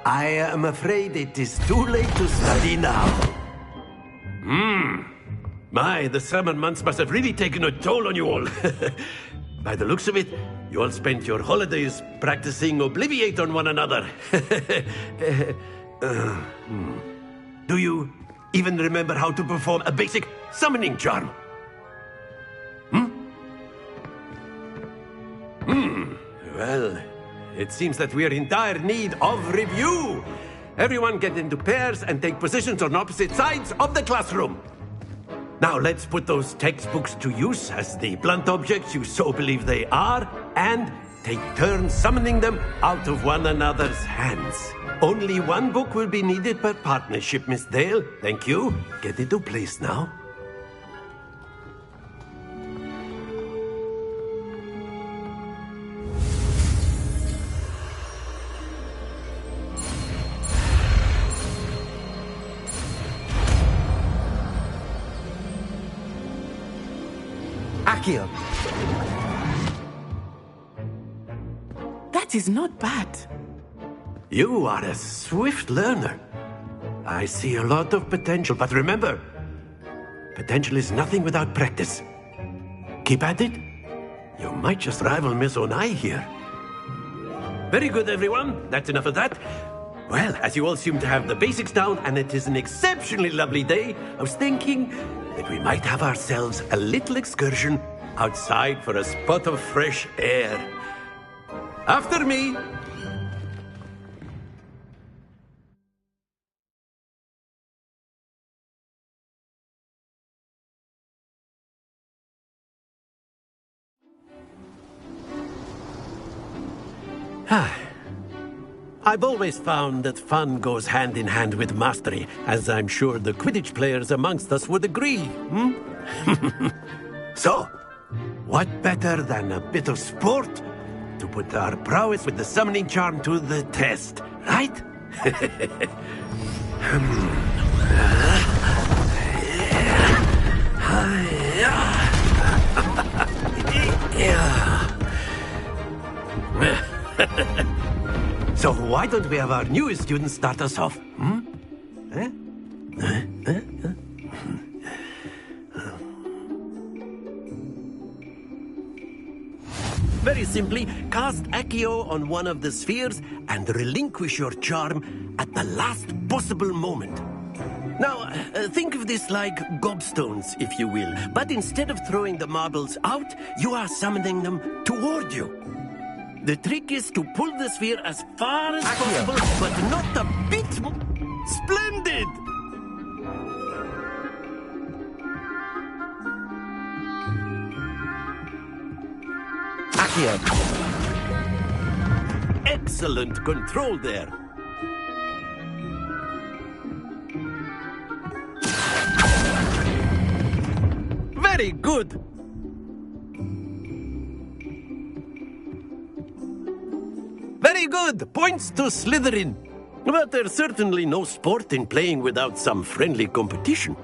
I am afraid it is too late to study now. My, the summer months must have really taken a toll on you all. By the looks of it, you all spent your holidays practicing Obliviate on one another. Do you even remember how to perform a basic summoning charm? Well, it seems that we are in dire need of review. Everyone get into pairs and take positions on opposite sides of the classroom. Now let's put those textbooks to use as the blunt objects you so believe they are, and take turns summoning them out of one another's hands. Only one book will be needed per partnership, Miss Dale. Thank you. Get into place now. Accio. That is not bad. You are a swift learner. I see a lot of potential, but remember, potential is nothing without practice. Keep at it. You might just rival Miss Onai here. Very good, everyone. That's enough of that. Well, as you all seem to have the basics down, and it is an exceptionally lovely day, I was thinking that we might have ourselves a little excursion outside for a spot of fresh air. After me. I've always found that fun goes hand in hand with mastery, as I'm sure the Quidditch players amongst us would agree, hmm? So, what better than a bit of sport to put our prowess with the summoning charm to the test, right? So why don't we have our newest student start us off? Very simply, cast Accio on one of the spheres and relinquish your charm at the last possible moment. Now, think of this like gobstones, if you will. But instead of throwing the marbles out, you are summoning them toward you. The trick is to pull the sphere as far as possible, but not a bit more. Splendid! Accio. Excellent control there. Very good. Very good! Points to Slytherin. But there's certainly no sport in playing without some friendly competition.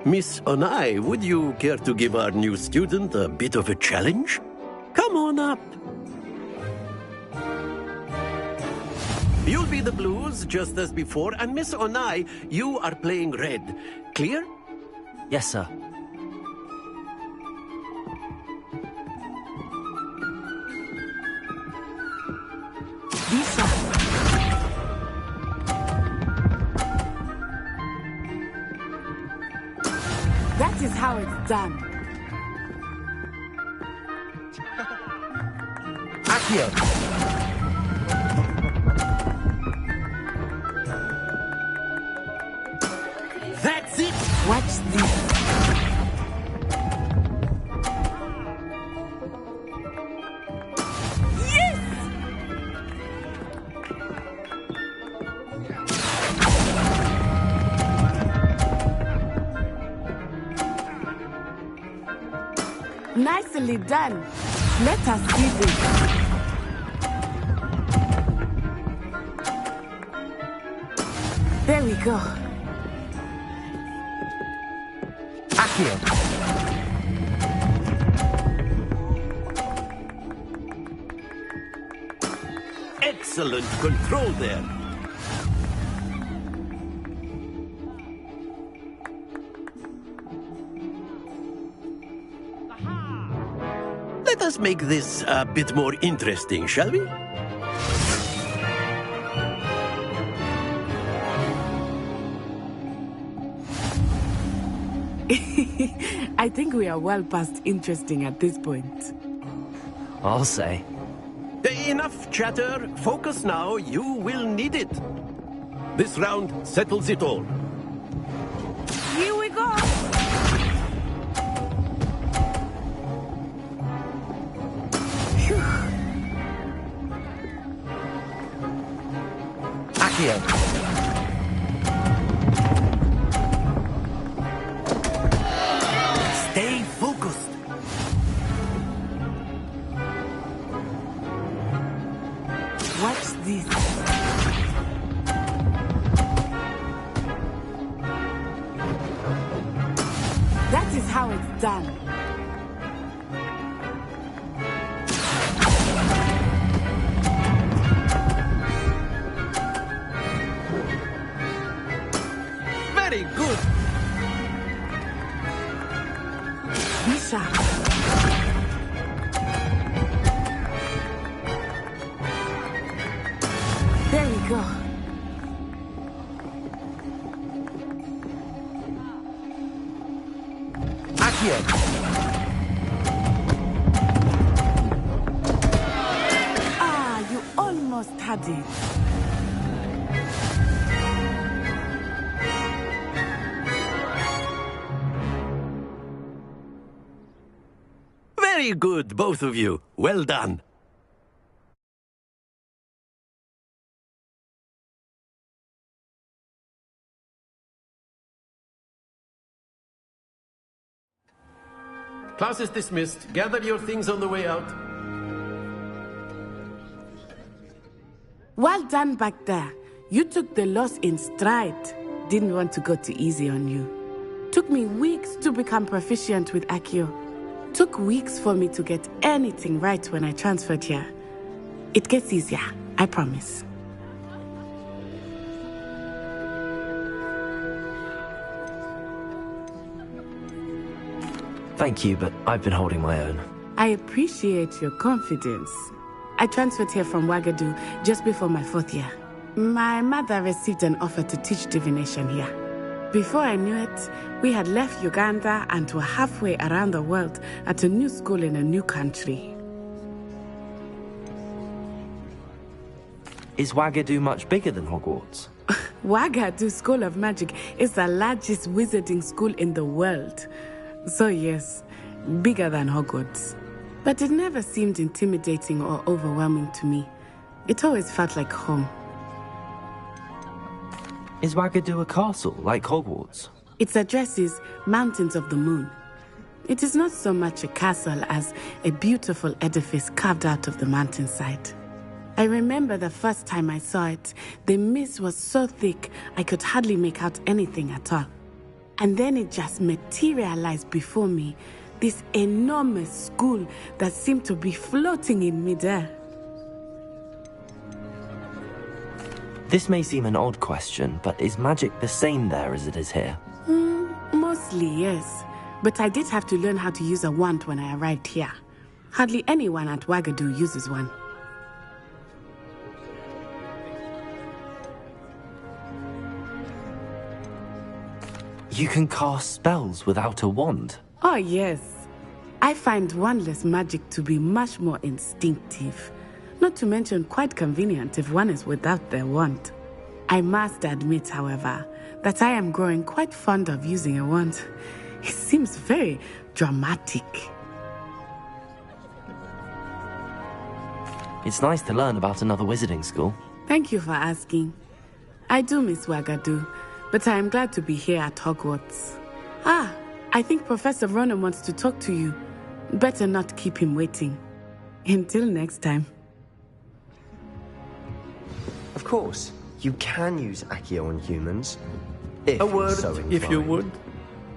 Miss Onai, would you care to give our new student a bit of a challenge? Come on up. You'll be the blues, just as before, and Miss Onai, you are playing red. Clear? Yes, sir. That is how it's done. Accio. That's it! Watch this. Nicely done. Let us see this. There we go. Accio. Excellent control there. Let us make this a bit more interesting, shall we? I think we are well past interesting at this point. I'll say. Enough chatter. Focus now. You will need it. This round settles it all. Here we go. Accio. Stay focused. Watch this. That is how it's done. Very good. Bishop. There we go. Accio. Ah, you almost had it. Very good, both of you. Well done. Class is dismissed. Gather your things on the way out. Well done back there. You took the loss in stride. Didn't want to go too easy on you. Took me weeks to become proficient with Accio. Took weeks for me to get anything right when I transferred here. It gets easier, I promise. Thank you, but I've been holding my own. I appreciate your confidence. I transferred here from Wagadu just before my 4th year. My mother received an offer to teach divination here. Before I knew it, we had left Uganda and were halfway around the world at a new school in a new country. Is Wagadu much bigger than Hogwarts? Wagadu School of Magic is the largest wizarding school in the world. So yes, bigger than Hogwarts. But it never seemed intimidating or overwhelming to me. It always felt like home. Is Wagadu a castle, like Hogwarts? Its address is Mountains of the Moon. It is not so much a castle as a beautiful edifice carved out of the mountainside. I remember the first time I saw it, the mist was so thick I could hardly make out anything at all. And then it just materialized before me, this enormous school that seemed to be floating in midair. This may seem an odd question, but is magic the same there as it is here? Mostly, yes. But I did have to learn how to use a wand when I arrived here. Hardly anyone at Wagadu uses one. You can cast spells without a wand? Oh, yes. I find wandless magic to be much more instinctive. Not to mention quite convenient if one is without their wand. I must admit, however, that I am growing quite fond of using a wand. It seems very dramatic. It's nice to learn about another wizarding school. Thank you for asking. I do miss Wagadu, but I am glad to be here at Hogwarts. I think Professor Ronan wants to talk to you. Better not keep him waiting. Until next time. Of course, you can use Accio on humans. If A you're word, so if you inclined. would.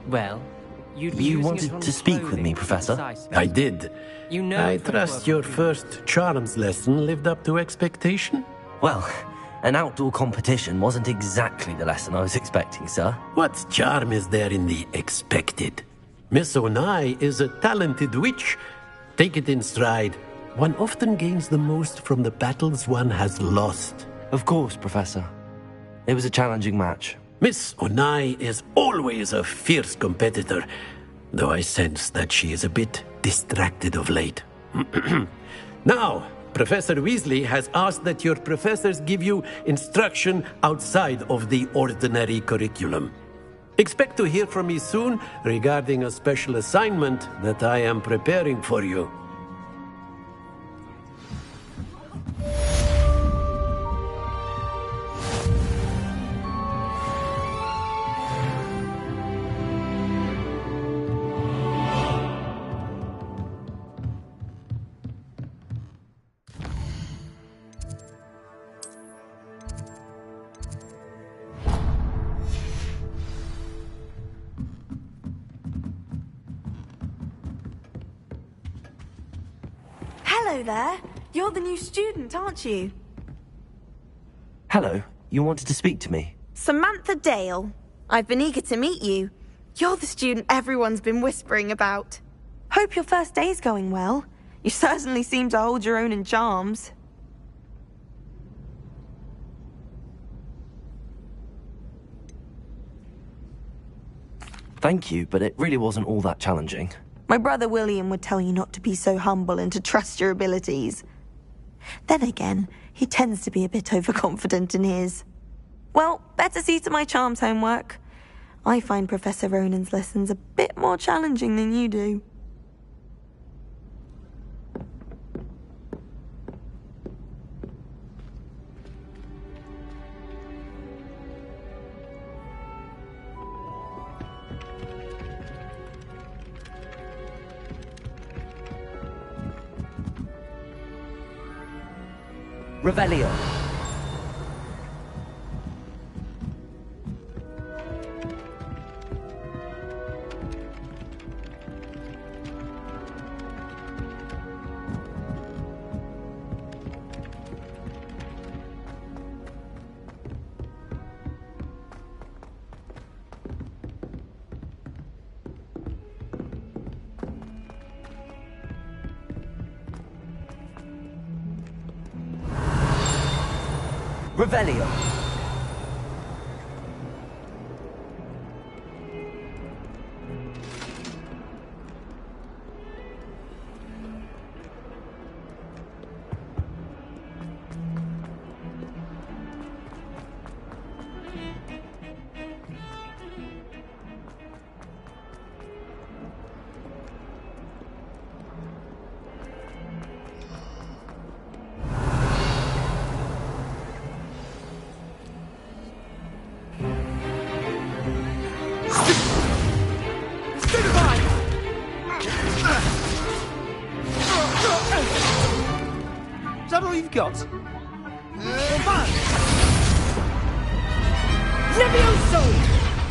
Well, you'd be You using it wanted on to speak with me, clothing, Professor? precisely. I did. You know I if they trust work your with you. first charms lesson lived up to expectation? Well, an outdoor competition wasn't exactly the lesson I was expecting, sir. What charm is there in the expected? Miss Onai is a talented witch. Take it in stride. One often gains the most from the battles one has lost. Of course, Professor. It was a challenging match. Miss Onai is always a fierce competitor, though I sense that she is a bit distracted of late. Now, Professor Weasley has asked that your professors give you instruction outside of the ordinary curriculum. Expect to hear from me soon regarding a special assignment that I am preparing for you. Hello there. You're the new student, aren't you? Hello, you wanted to speak to me? Samantha Dale. I've been eager to meet you. You're the student everyone's been whispering about. Hope your first day's going well. You certainly seem to hold your own in charms. Thank you, but it really wasn't all that challenging. My brother William would tell you not to be so humble and to trust your abilities. Then again, he tends to be a bit overconfident in his. Well, better see to my charms homework. I find Professor Ronan's lessons a bit more challenging than you do. Revelio. Revelio. Is that all you've got? Levioso!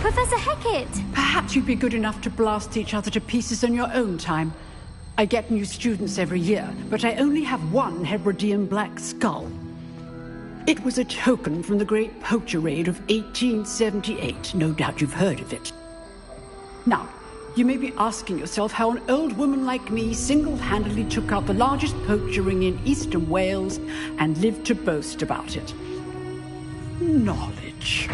Professor Hecat! Perhaps you'd be good enough to blast each other to pieces in your own time. I get new students every year, but I only have one Hebridean black skull. It was a token from the Great Poacher Raid of 1878. No doubt you've heard of it. Now, you may be asking yourself how an old woman like me single-handedly took out the largest poacher ring in eastern Wales and lived to boast about it. Knowledge.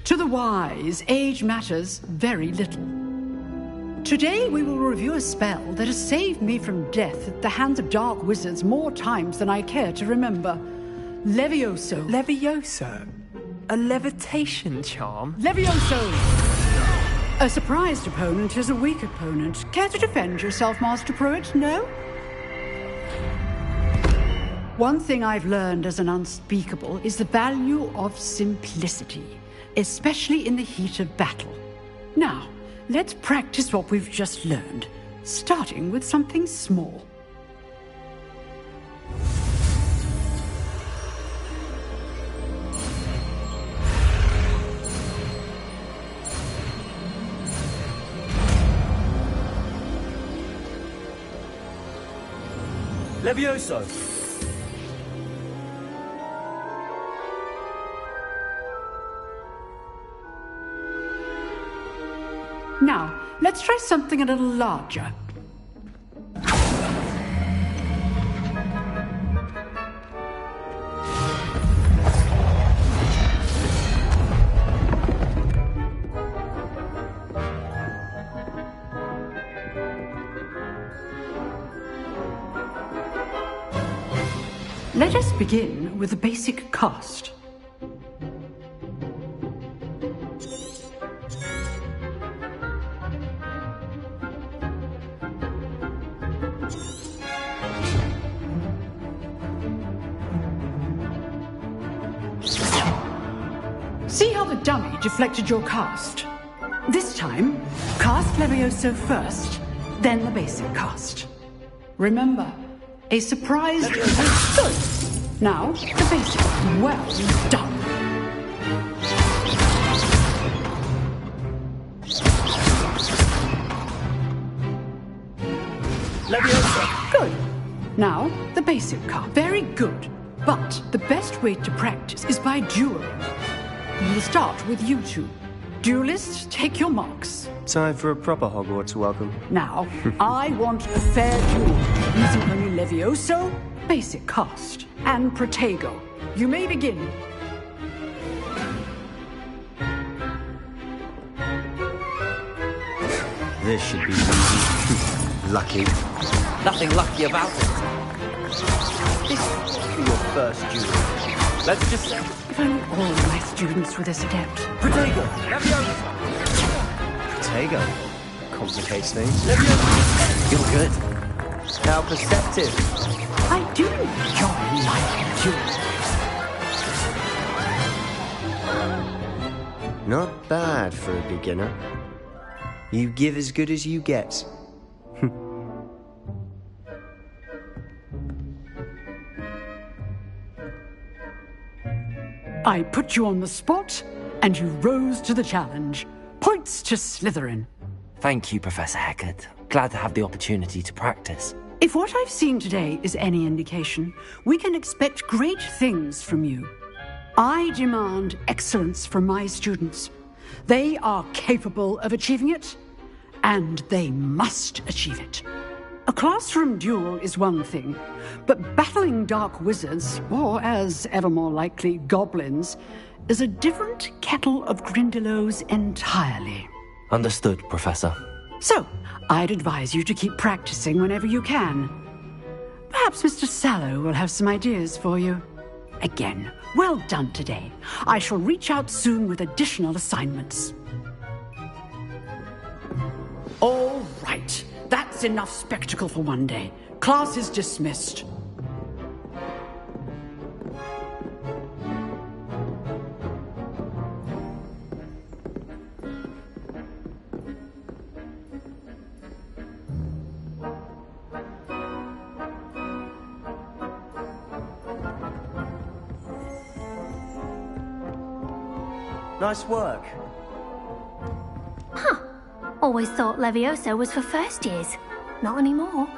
To the wise, age matters very little. Today we will review a spell that has saved me from death at the hands of dark wizards more times than I care to remember. Levioso. Levioso? A levitation charm? Levioso! A surprised opponent is a weak opponent. Care to defend yourself, Master Pruitt? No? One thing I've learned as an unspeakable is the value of simplicity, especially in the heat of battle. Now, let's practice what we've just learned, starting with something small. Levioso. Now, let's try something a little larger. Let us begin with the basic cast. See how the dummy deflected your cast? This time, cast Levioso first, then the basic cast. Remember, a surprise... Good! Now, the basic. Well done. Leviosa. Good. Now, the basic card. Very good. But the best way to practice is by dueling. We'll start with you two. Duelists, take your marks. Time for a proper Hogwarts welcome. Now, I want a fair duel, using only Levioso, basic cast, and Protego. You may begin. This should be easy. Lucky. Nothing lucky about it. This will be your first duel. Let's just say... If only all my students were this adept. Protego. Leviosa. Protego. Complicates things. Leviosa. You're good. How perceptive. I do enjoy life duels. Not bad for a beginner. You give as good as you get. I put you on the spot, and you rose to the challenge. Points to Slytherin. Thank you, Professor Hecat. Glad to have the opportunity to practice. If what I've seen today is any indication, we can expect great things from you. I demand excellence from my students. They are capable of achieving it, and they must achieve it. A classroom duel is one thing, but battling dark wizards, or as ever more likely, goblins, is a different kettle of Grindylows entirely. Understood, Professor. So, I'd advise you to keep practicing whenever you can. Perhaps Mr. Sallow will have some ideas for you. Again, well done today. I shall reach out soon with additional assignments. All right. That's enough spectacle for one day. Class is dismissed. Nice work. Huh. Always thought Leviosa was for first years. Not anymore.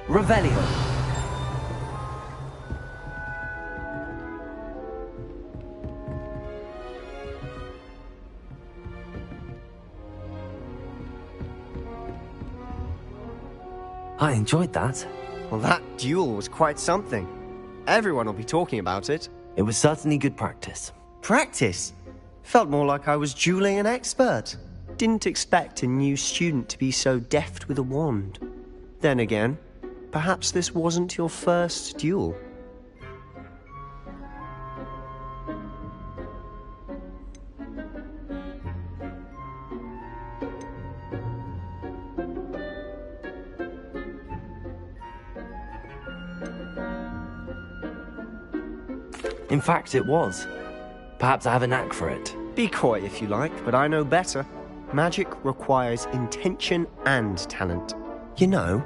Revelio. I enjoyed that. Well, that duel was quite something. Everyone will be talking about it. It was certainly good practice. Practice? Felt more like I was dueling an expert. Didn't expect a new student to be so deft with a wand. Then again, perhaps this wasn't your first duel. In fact, it was. Perhaps I have a knack for it. Be coy if you like, but I know better. Magic requires intention and talent. You know,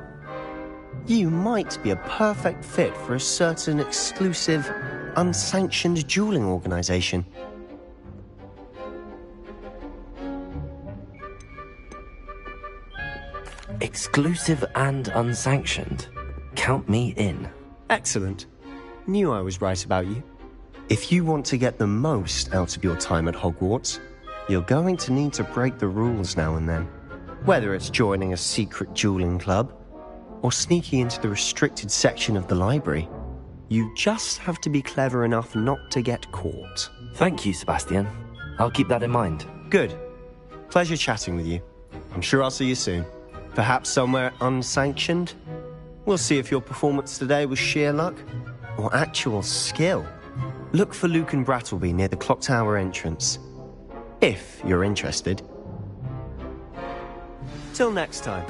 you might be a perfect fit for a certain exclusive, unsanctioned dueling organization. Exclusive and unsanctioned? Count me in. Excellent. Knew I was right about you. If you want to get the most out of your time at Hogwarts, you're going to need to break the rules now and then. Whether it's joining a secret dueling club, or sneaking into the restricted section of the library, you just have to be clever enough not to get caught. Thank you, Sebastian. I'll keep that in mind. Good. Pleasure chatting with you. I'm sure I'll see you soon. Perhaps somewhere unsanctioned? We'll see if your performance today was sheer luck, or actual skill. Look for Luke and Brattleby near the clock tower entrance. If you're interested. Till next time.